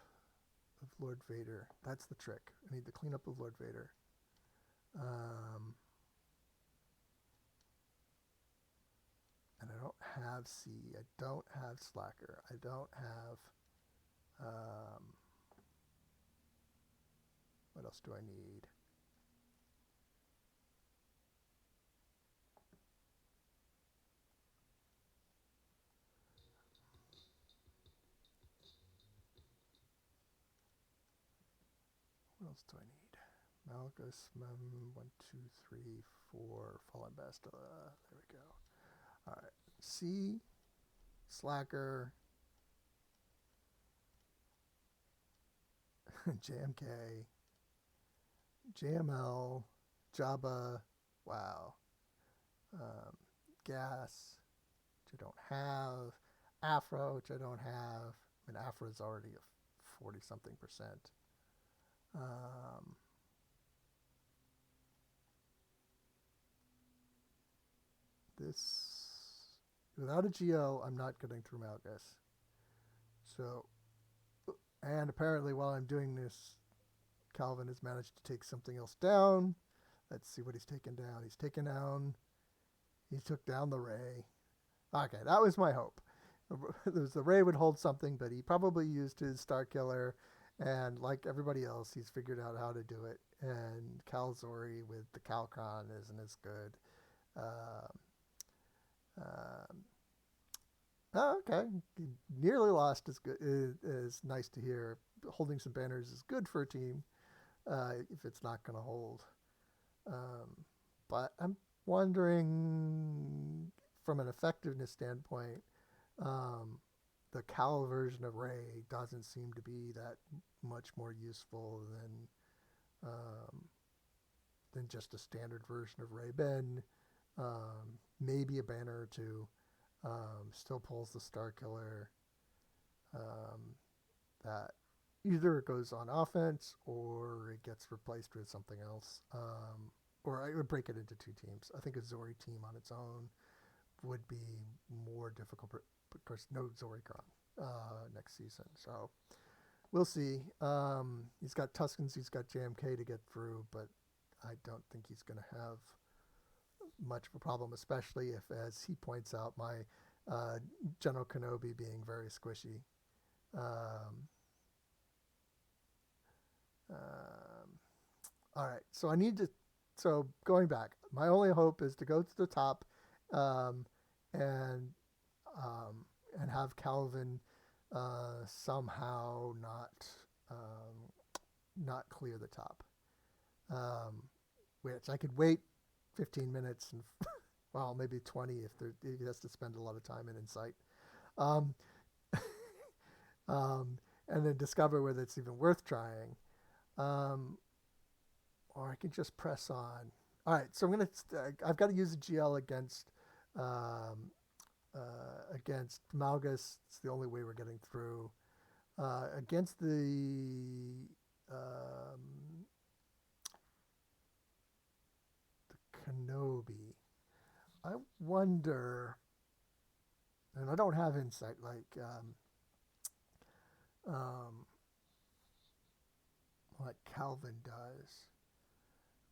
of Lord Vader. That's the trick. I need the cleanup of Lord Vader. Um, and I don't have C. I don't have Slacker. I don't have. Um, what else do I need? What else do I need? Malgus, Mem, 1, 2, 3, 4, Fallen Bastila. There we go. All right. C, Slacker, JMK, JML, Jabba, wow, um, Gas, which I don't have, Afro, which I don't have. I mean, Afro is already a 40 something percent. Um, this, without a GO, I'm not getting through Malgus. So, and apparently while I'm doing this, Calvin has managed to take something else down. Let's see what he's taken down. He took down the Ray. Okay, that was my hope. The Ray would hold something, but he probably used his Star Killer, and like everybody else, he's figured out how to do it. And Calzori with the Calcron isn't as good. Um, um, okay, he nearly lost is good. Is nice to hear. Holding some banners is good for a team if it's not going to hold. Um, but I'm wondering, from an effectiveness standpoint, um, the Cal version of Ray doesn't seem to be that much more useful um, than just a standard version of Ray. Ben, maybe a banner or two, still pulls the Star Killer. Um, that either it goes on offense or it gets replaced with something else. Or I would break it into 2 teams. I think a Zori team on its own would be more difficult. But of course, no Zoricron next season. So we'll see. He's got Tuskens, he's got JMK to get through, but I don't think he's going to have much of a problem, especially if, as he points out, my General Kenobi being very squishy. Um, Um, all right. So I need to. So going back, my only hope is to go to the top, um, and um, and have Calvin somehow um, not clear the top. Um, which I could wait 15 minutes and well maybe 20 if he has to spend a lot of time in Insight. Um, um, and then discover whether it's even worth trying. Um, or I can just press on. All right, so I've got to use a GL um, against Malgus. It's the only way we're getting through. Against the Kenobi, I wonder, and I don't have insight um, like Calvin does.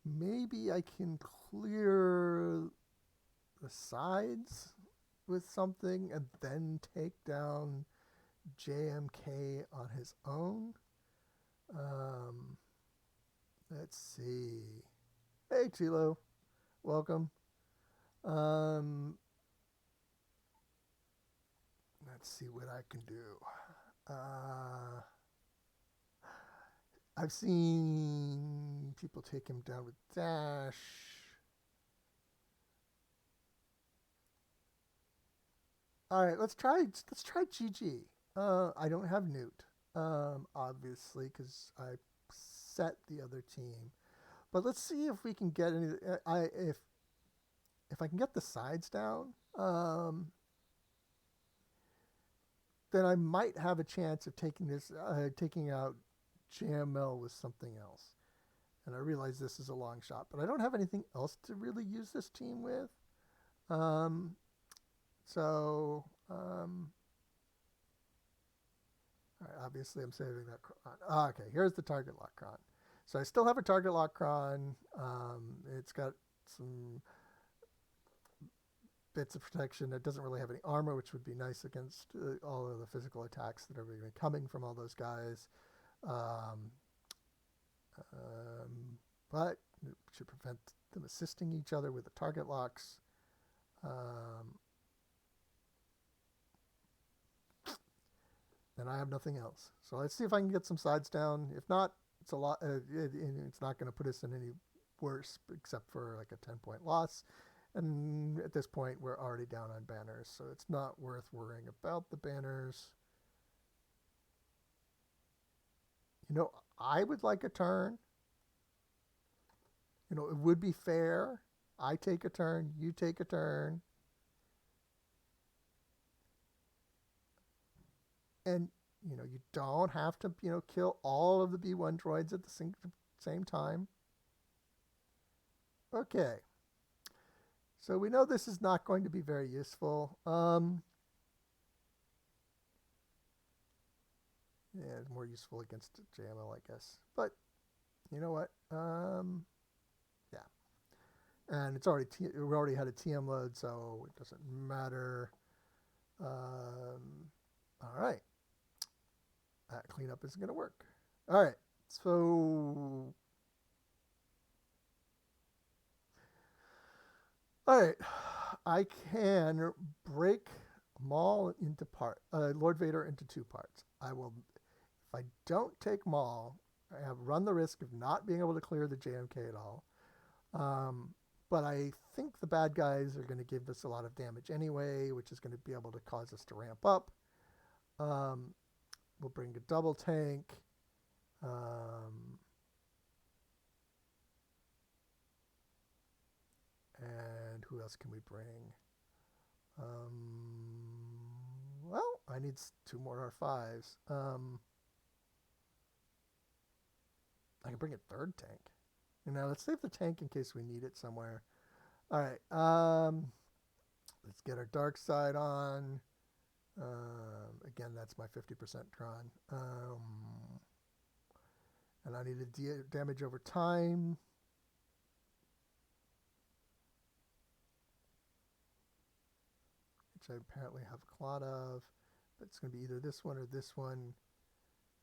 Maybe I can clear the sides with something and then take down JMK on his own. Um, let's see. Hey, Chilo. Welcome. Um, let's see what I can do. I've seen people take him down with dash. All right, let's try GG. I don't have Newt, obviously, because I set the other team. But let's see if we can get any. If I can get the sides down, then I might have a chance of taking out JML with something else. And I realize this is a long shot, but I don't have anything else to really use this team with. Um, so, all right, obviously I'm saving that cron. Okay, here's the target lock cron. So I still have a target lock cron. It's got some bits of protection. It doesn't really have any armor, which would be nice against all of the physical attacks that are going to be coming from all those guys. Um, but it should prevent them assisting each other with the target locks. And I have nothing else. So let's see if I can get some sides down. If not, it's a lot. It's not going to put us in any worse, except for like a 10-point loss. And at this point, we're already down on banners, so it's not worth worrying about the banners. I would like a turn. It would be fair. I take a turn, you take a turn. And, you don't have to, kill all of the B1 droids at the same time. Okay. So we know this is not going to be very useful. Yeah, it's more useful against JML, I guess. But you know what? Yeah. And we already had a TM load, so it doesn't matter. All right. That cleanup isn't going to work. All right. So, all right. I can break Maul into Lord Vader into two parts. I will, if I don't take Maul, I have run the risk of not being able to clear the JMK at all. But I think the bad guys are going to give us a lot of damage anyway, which is going to be able to cause us to ramp up. We'll bring a double tank. And who else can we bring? Well, I need 2 more R5s. I can bring a third tank. Let's save the tank in case we need it somewhere. All right. Let's get our dark side on. Again, that's my 50% Tron. And I need a damage over time. Which I apparently have a lot of. But it's going to be either this one or this one.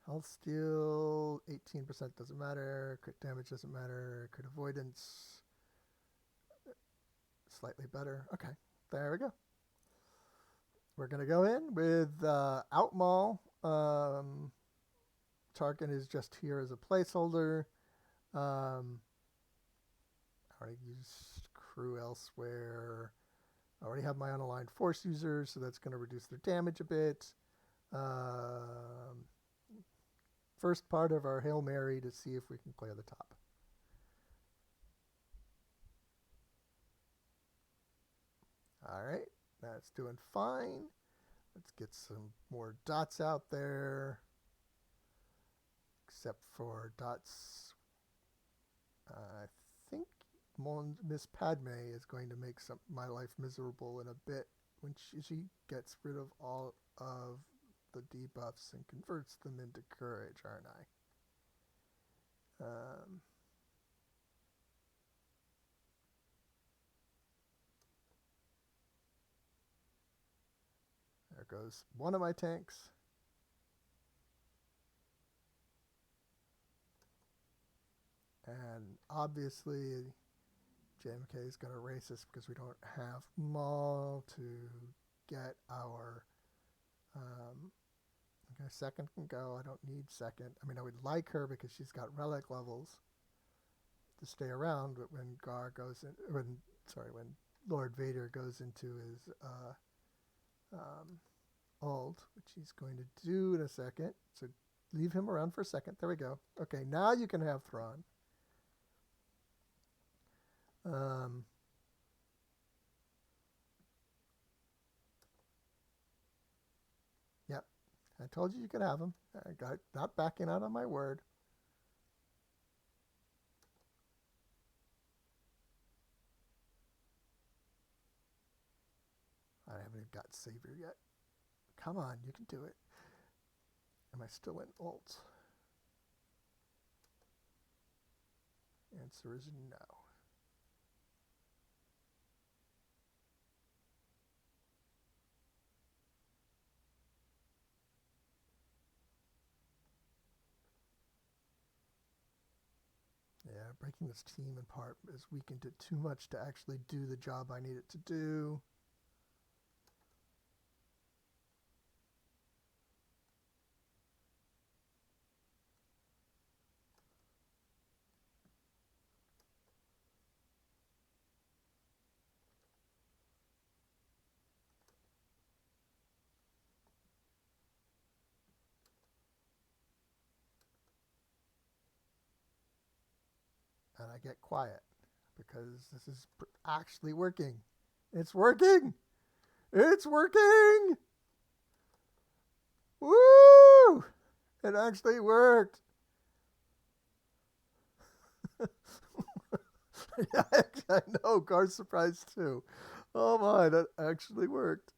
Health steal, 18% doesn't matter. Crit damage doesn't matter. Crit avoidance, slightly better. Okay, there we go. We're going to go in with Outmaul. Tarkin is just here as a placeholder. I already used crew elsewhere. I already have my unaligned force users, so that's going to reduce their damage a bit. First part of our Hail Mary to see if we can clear the top. All right, that's doing fine. Let's get some more dots out there. Except for dots, I think Miss Padme is going to make my life miserable in a bit when she gets rid of all of the debuffs and converts them into courage, aren't I? There goes one of my tanks. And obviously, JMK is going to race us because we don't have Maul to get our... okay, second can go. I don't need second. I mean, I would like her because she's got relic levels to stay around, but when Gar goes in... when Lord Vader goes into his ult, which he's going to do in a second. So leave him around for a second. There we go. Okay, now you can have Thrawn. Yep, I told you could have him. I got not backing out on my word. I haven't even got Savior yet. Come on, you can do it. Am I still in ult? Answer is no. Yeah, breaking this team apart has weakened it too much to actually do the job I need it to do. And I get quiet because this is actually working. It's working! It's working! Woo! It actually worked. Yeah, I know. Gar's surprised too. Oh my, that actually worked.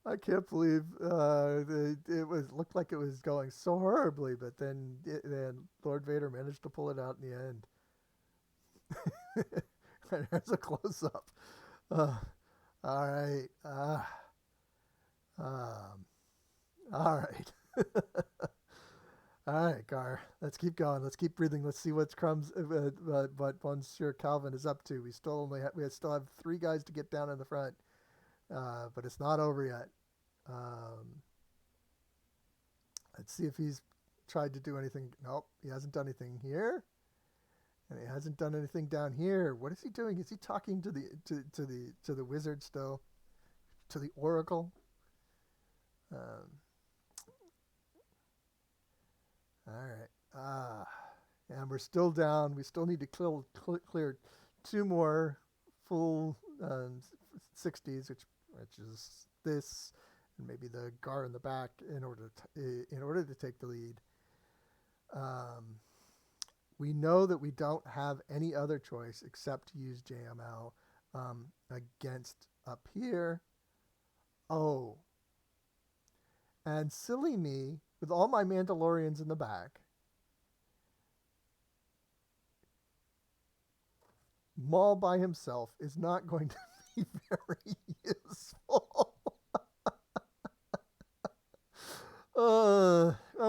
I can't believe it looked like it was going so horribly, but then Lord Vader managed to pull it out in the end. There's a close up. All right. All right. All right, Gar. Let's keep going. Let's keep breathing. Let's see what Monsieur Calvin is up to. We still have 3 guys to get down in the front, but it's not over yet. Let's see if he's tried to do anything. Nope, he hasn't done anything here. And he hasn't done anything down here. What is he doing? Is he talking to the wizard still? To the oracle? All right. And we're still down. We still need to clear 2 more full 60s, which is this, and maybe the Gar in the back in order to take the lead. We know that we don't have any other choice except to use JML against up here. Oh. And silly me, with all my Mandalorians in the back, Maul by himself is not going to be very useful.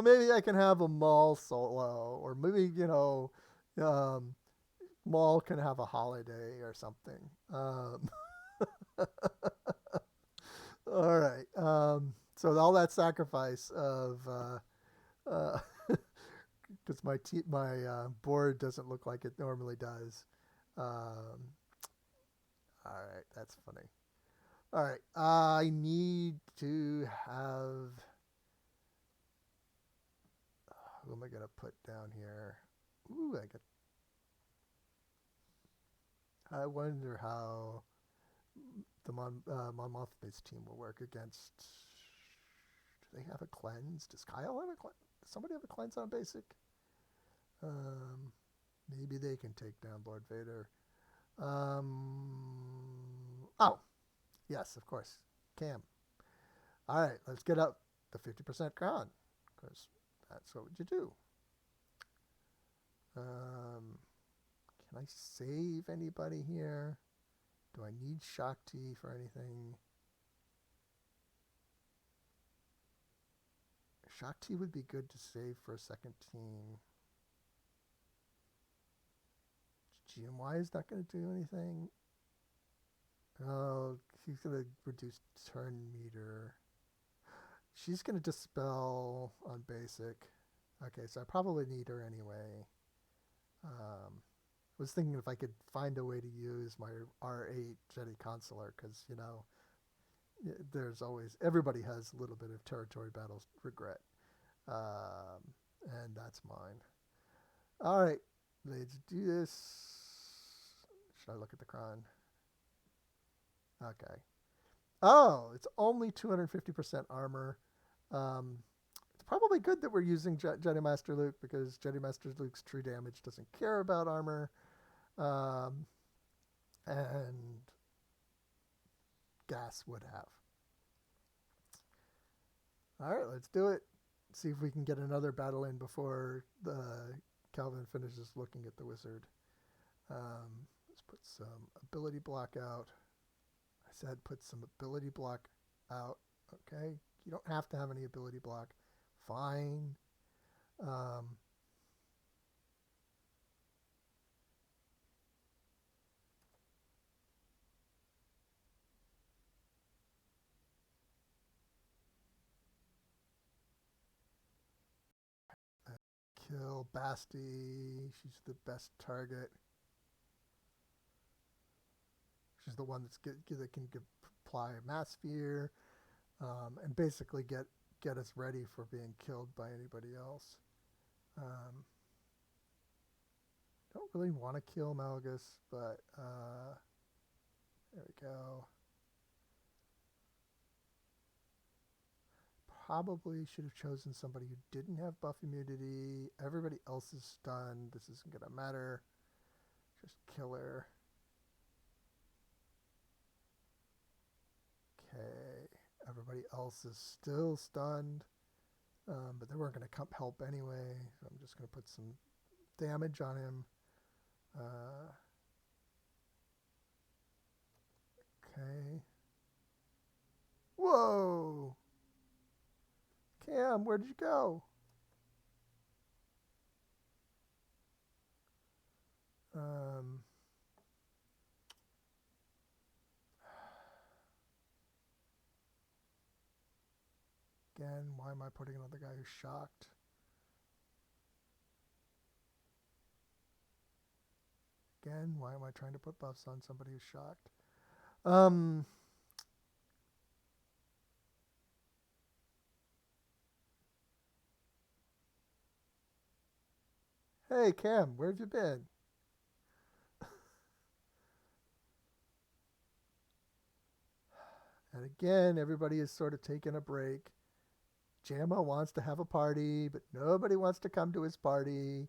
maybe I can have a Maul solo, or maybe um, Maul can have a holiday or something. All right. So all that sacrifice of because my board doesn't look like it normally does. Um, all right, that's funny. All right, I need to have. Who am I gonna put down here? Ooh, I get. I wonder how the Monmouth-based team will work against. Do they have a cleanse? Does Kyle have a cleanse? Does somebody have a cleanse on basic? Um, maybe they can take down Lord Vader. Oh, yes, of course. Cam. All right, let's get up the 50% crown because that's what you do. Can I save anybody here? Do I need Shakti for anything? Shakti would be good to save for a second team. GMY is not going to do anything. Oh, he's going to reduce turn meter. She's going to dispel on basic. Okay, so I probably need her anyway. I was thinking if I could find a way to use my R8 Jedi Consular, because, there's always, everybody has a little bit of territory battle regret. And that's mine. All right, let's do this. Should I look at the cron? Okay. Oh, it's only 250% armor. It's probably good that we're using Jedi Master Luke because Jedi Master Luke's true damage doesn't care about armor. And Gas would have. All right, let's do it. See if we can get another battle in before Calvin finishes looking at the wizard. Let's put some ability block out. I said put some ability block out. Okay, you don't have to have any ability block. Fine. Kill Basti. She's the best target. She's the one that can apply a mass sphere, and basically get us ready for being killed by anybody else. Don't really want to kill Malgus, but there we go. Probably should have chosen somebody who didn't have buff immunity. Everybody else is stunned. This isn't going to matter. Just kill her. Okay. Everybody else is still stunned. But they weren't going to come help anyway. So I'm just going to put some damage on him. Okay. Whoa! Cam, where'd you go? Again, why am I putting another guy who's shocked? Again, why am I trying to put buffs on somebody who's shocked? Hey, Cam, where have you been? And again, everybody is sort of taking a break. Jamma wants to have a party, but nobody wants to come to his party.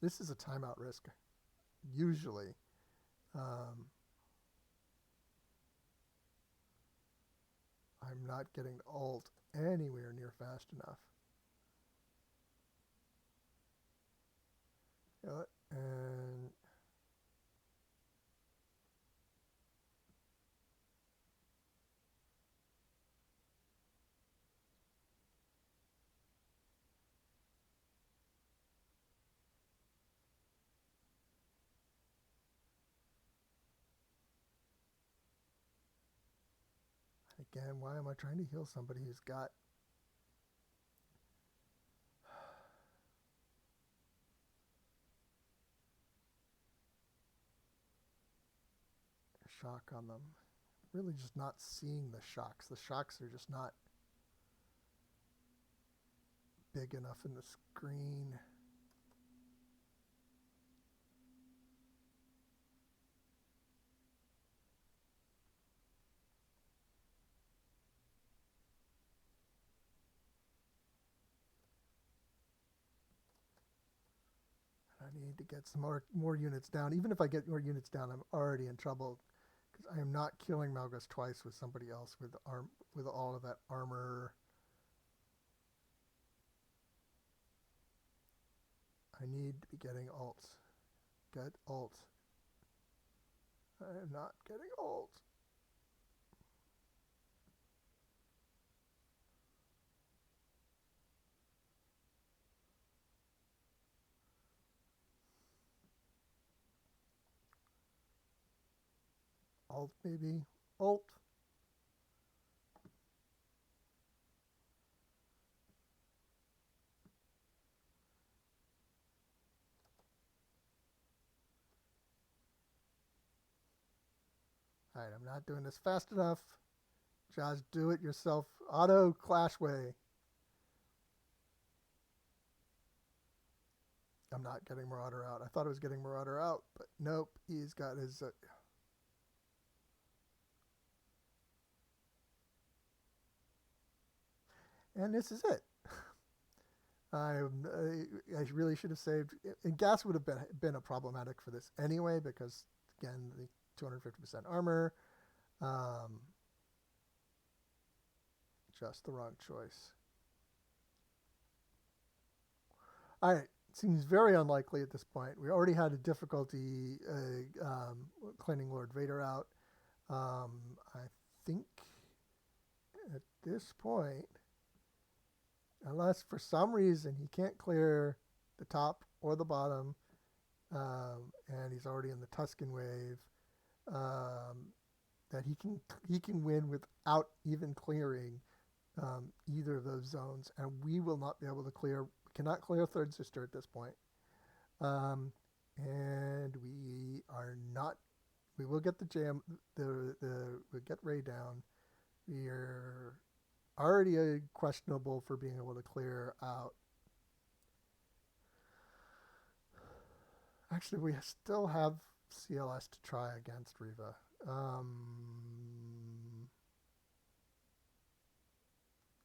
This is a timeout risk, usually. I'm not getting ult anywhere near fast enough. And Again, why am I trying to heal somebody who's got shock on them? Really just not seeing the shocks. The shocks are just not big enough in the screen. I need to get some more units down. Even if I get more units down, I'm already in trouble because I am not killing Malgus twice with somebody else with all of that armor. I need to be getting ults. Get ults. I am not getting ults. Alt maybe. Alt. Alright, I'm not doing this fast enough. Just do it yourself. Auto clash way. I'm not getting Marauder out. I thought I was getting Marauder out, but nope. He's got his... and this is it. I really should have saved... And gas would have been a problematic for this anyway, because, again, the 250% armor. Just the wrong choice. All right. Seems very unlikely at this point. We already had a difficulty cleaning Lord Vader out. I think at this point, unless for some reason he can't clear the top or the bottom, and he's already in the Tusken wave, that he can win without even clearing either of those zones, and we will not be able to clear. We cannot clear Third Sister at this point, and we are not. We will get we'll get Rey down. We are already questionable for being able to clear out. Actually, we still have CLS to try against Reva.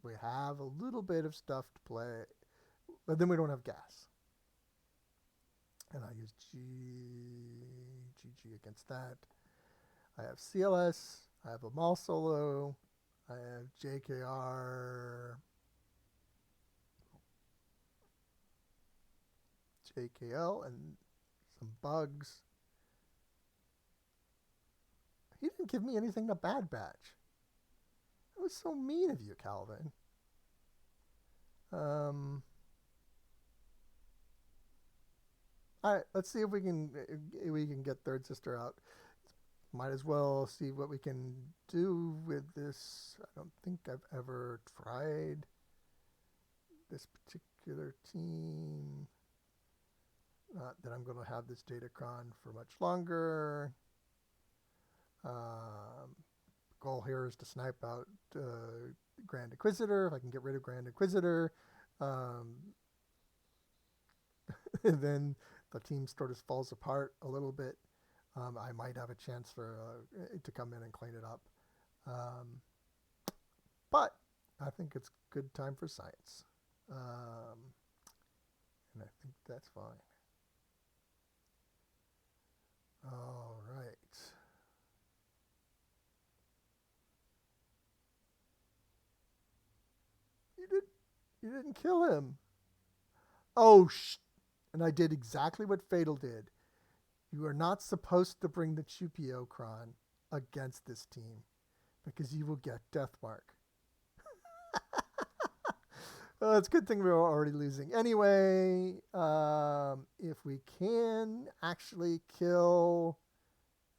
We have a little bit of stuff to play, but then we don't have gas. And I use GG against that. I have CLS. I have a Maul Solo. I have JKR. JKL and some bugs. He didn't give me anything to Bad Batch. It was so mean of you, Calvin. All right, let's see if we can get Third Sister out. Might as well see what we can do with this. I don't think I've ever tried this particular team. Not that I'm going to have this Datacron for much longer. Goal here is to snipe out Grand Inquisitor. If I can get rid of Grand Inquisitor, then the team sort of falls apart a little bit. I might have a chance for to come in and clean it up. But I think it's good time for science. And I think that's fine. All right. You didn't kill him. Oh, and I did exactly what Fatal did. You are not supposed to bring the Chupiocron against this team because you will get Deathmark. Well, it's a good thing we were already losing. Anyway, if we can actually kill...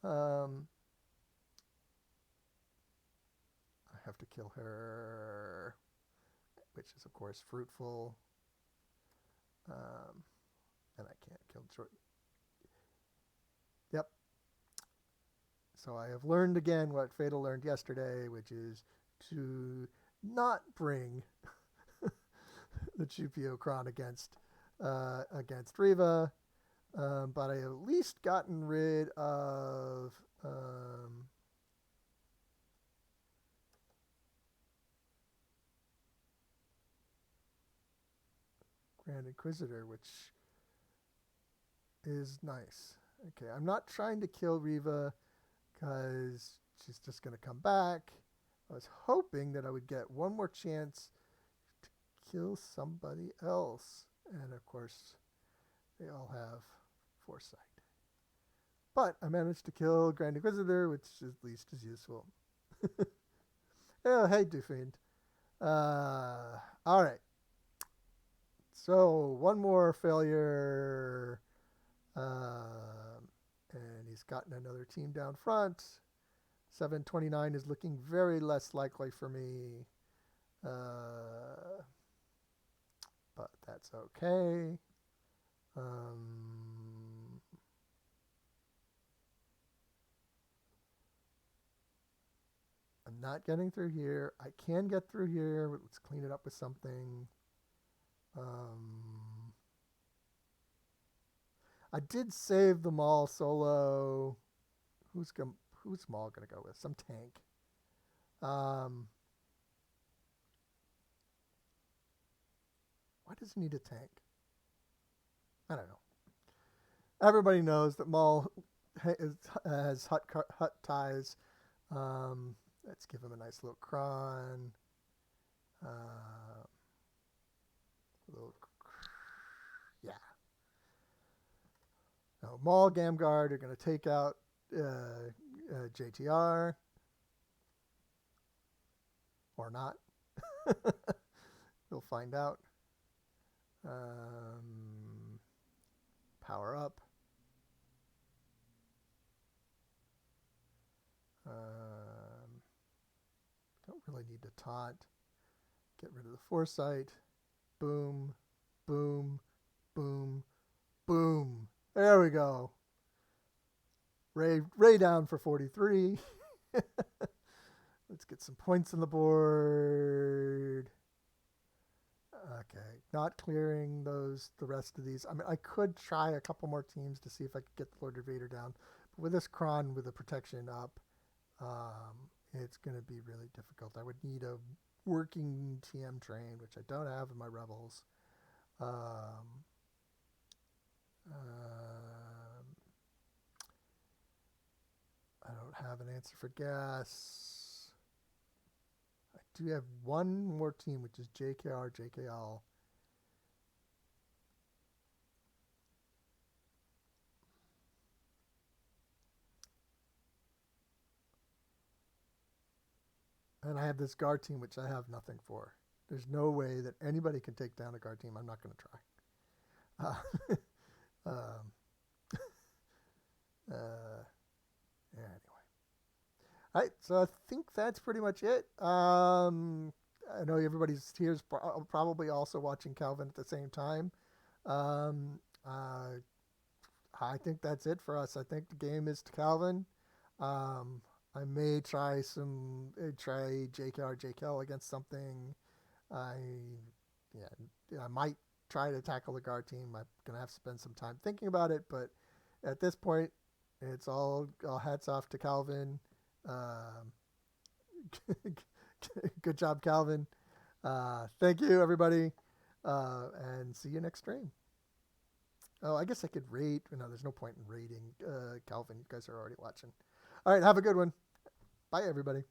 I have have to kill her, which is, of course, fruitful. And I can't kill Troy. Yep. So I have learned again what Fatal learned yesterday, which is to not bring the Chupio Kron against Riva. But I have at least gotten rid of Grand Inquisitor, which is nice. Okay, I'm not trying to kill Riva because she's just going to come back. I was hoping that I would get one more chance to kill somebody else. And of course, they all have foresight. But I managed to kill Grand Inquisitor, which at least is useful. Oh, hey, Duffiend. All right. So, one more failure. And he's gotten another team down front. 729 is looking very less likely for me. But that's okay. I'm not getting through here. I can get through here. Let's clean it up with something. I did save them all solo. Who's Maul gonna go with? Some tank. Why does he need a tank? I don't know. Everybody knows that Maul has hut ties. Let's give him a nice little cron. Yeah. Now, Maul, Gamguard are going to take out JTR. Or not. We'll find out. Power up. Don't really need to taunt. Get rid of the foresight. Boom, boom, boom, boom. There we go. Ray down for 43. Let's get some points on the board. Okay, not clearing the rest of these. I mean, I could try a couple more teams to see if I could get the Lord Invader down. But with this Kron with the protection up, it's going to be really difficult. I would need a working TM train, which I don't have in my Rebels. I don't have an answer for gas. I do have one more team, which is JKR, JKL. And I have this guard team, which I have nothing for. There's no way that anybody can take down a guard team. I'm not going to try. Anyway. All right, so I think that's pretty much it. I know everybody's here is probably also watching Calvin at the same time. I think that's it for us. I think the game is to Calvin. I may try JKR JKL against something. I might try to tackle the guard team. I'm gonna have to spend some time thinking about it, but at this point, it's all hats off to Calvin. Good job, Calvin. Thank you, everybody, and see you next stream. Oh, I guess I could rate. No, there's no point in rating Calvin. You guys are already watching. All right, have a good one. Bye, everybody.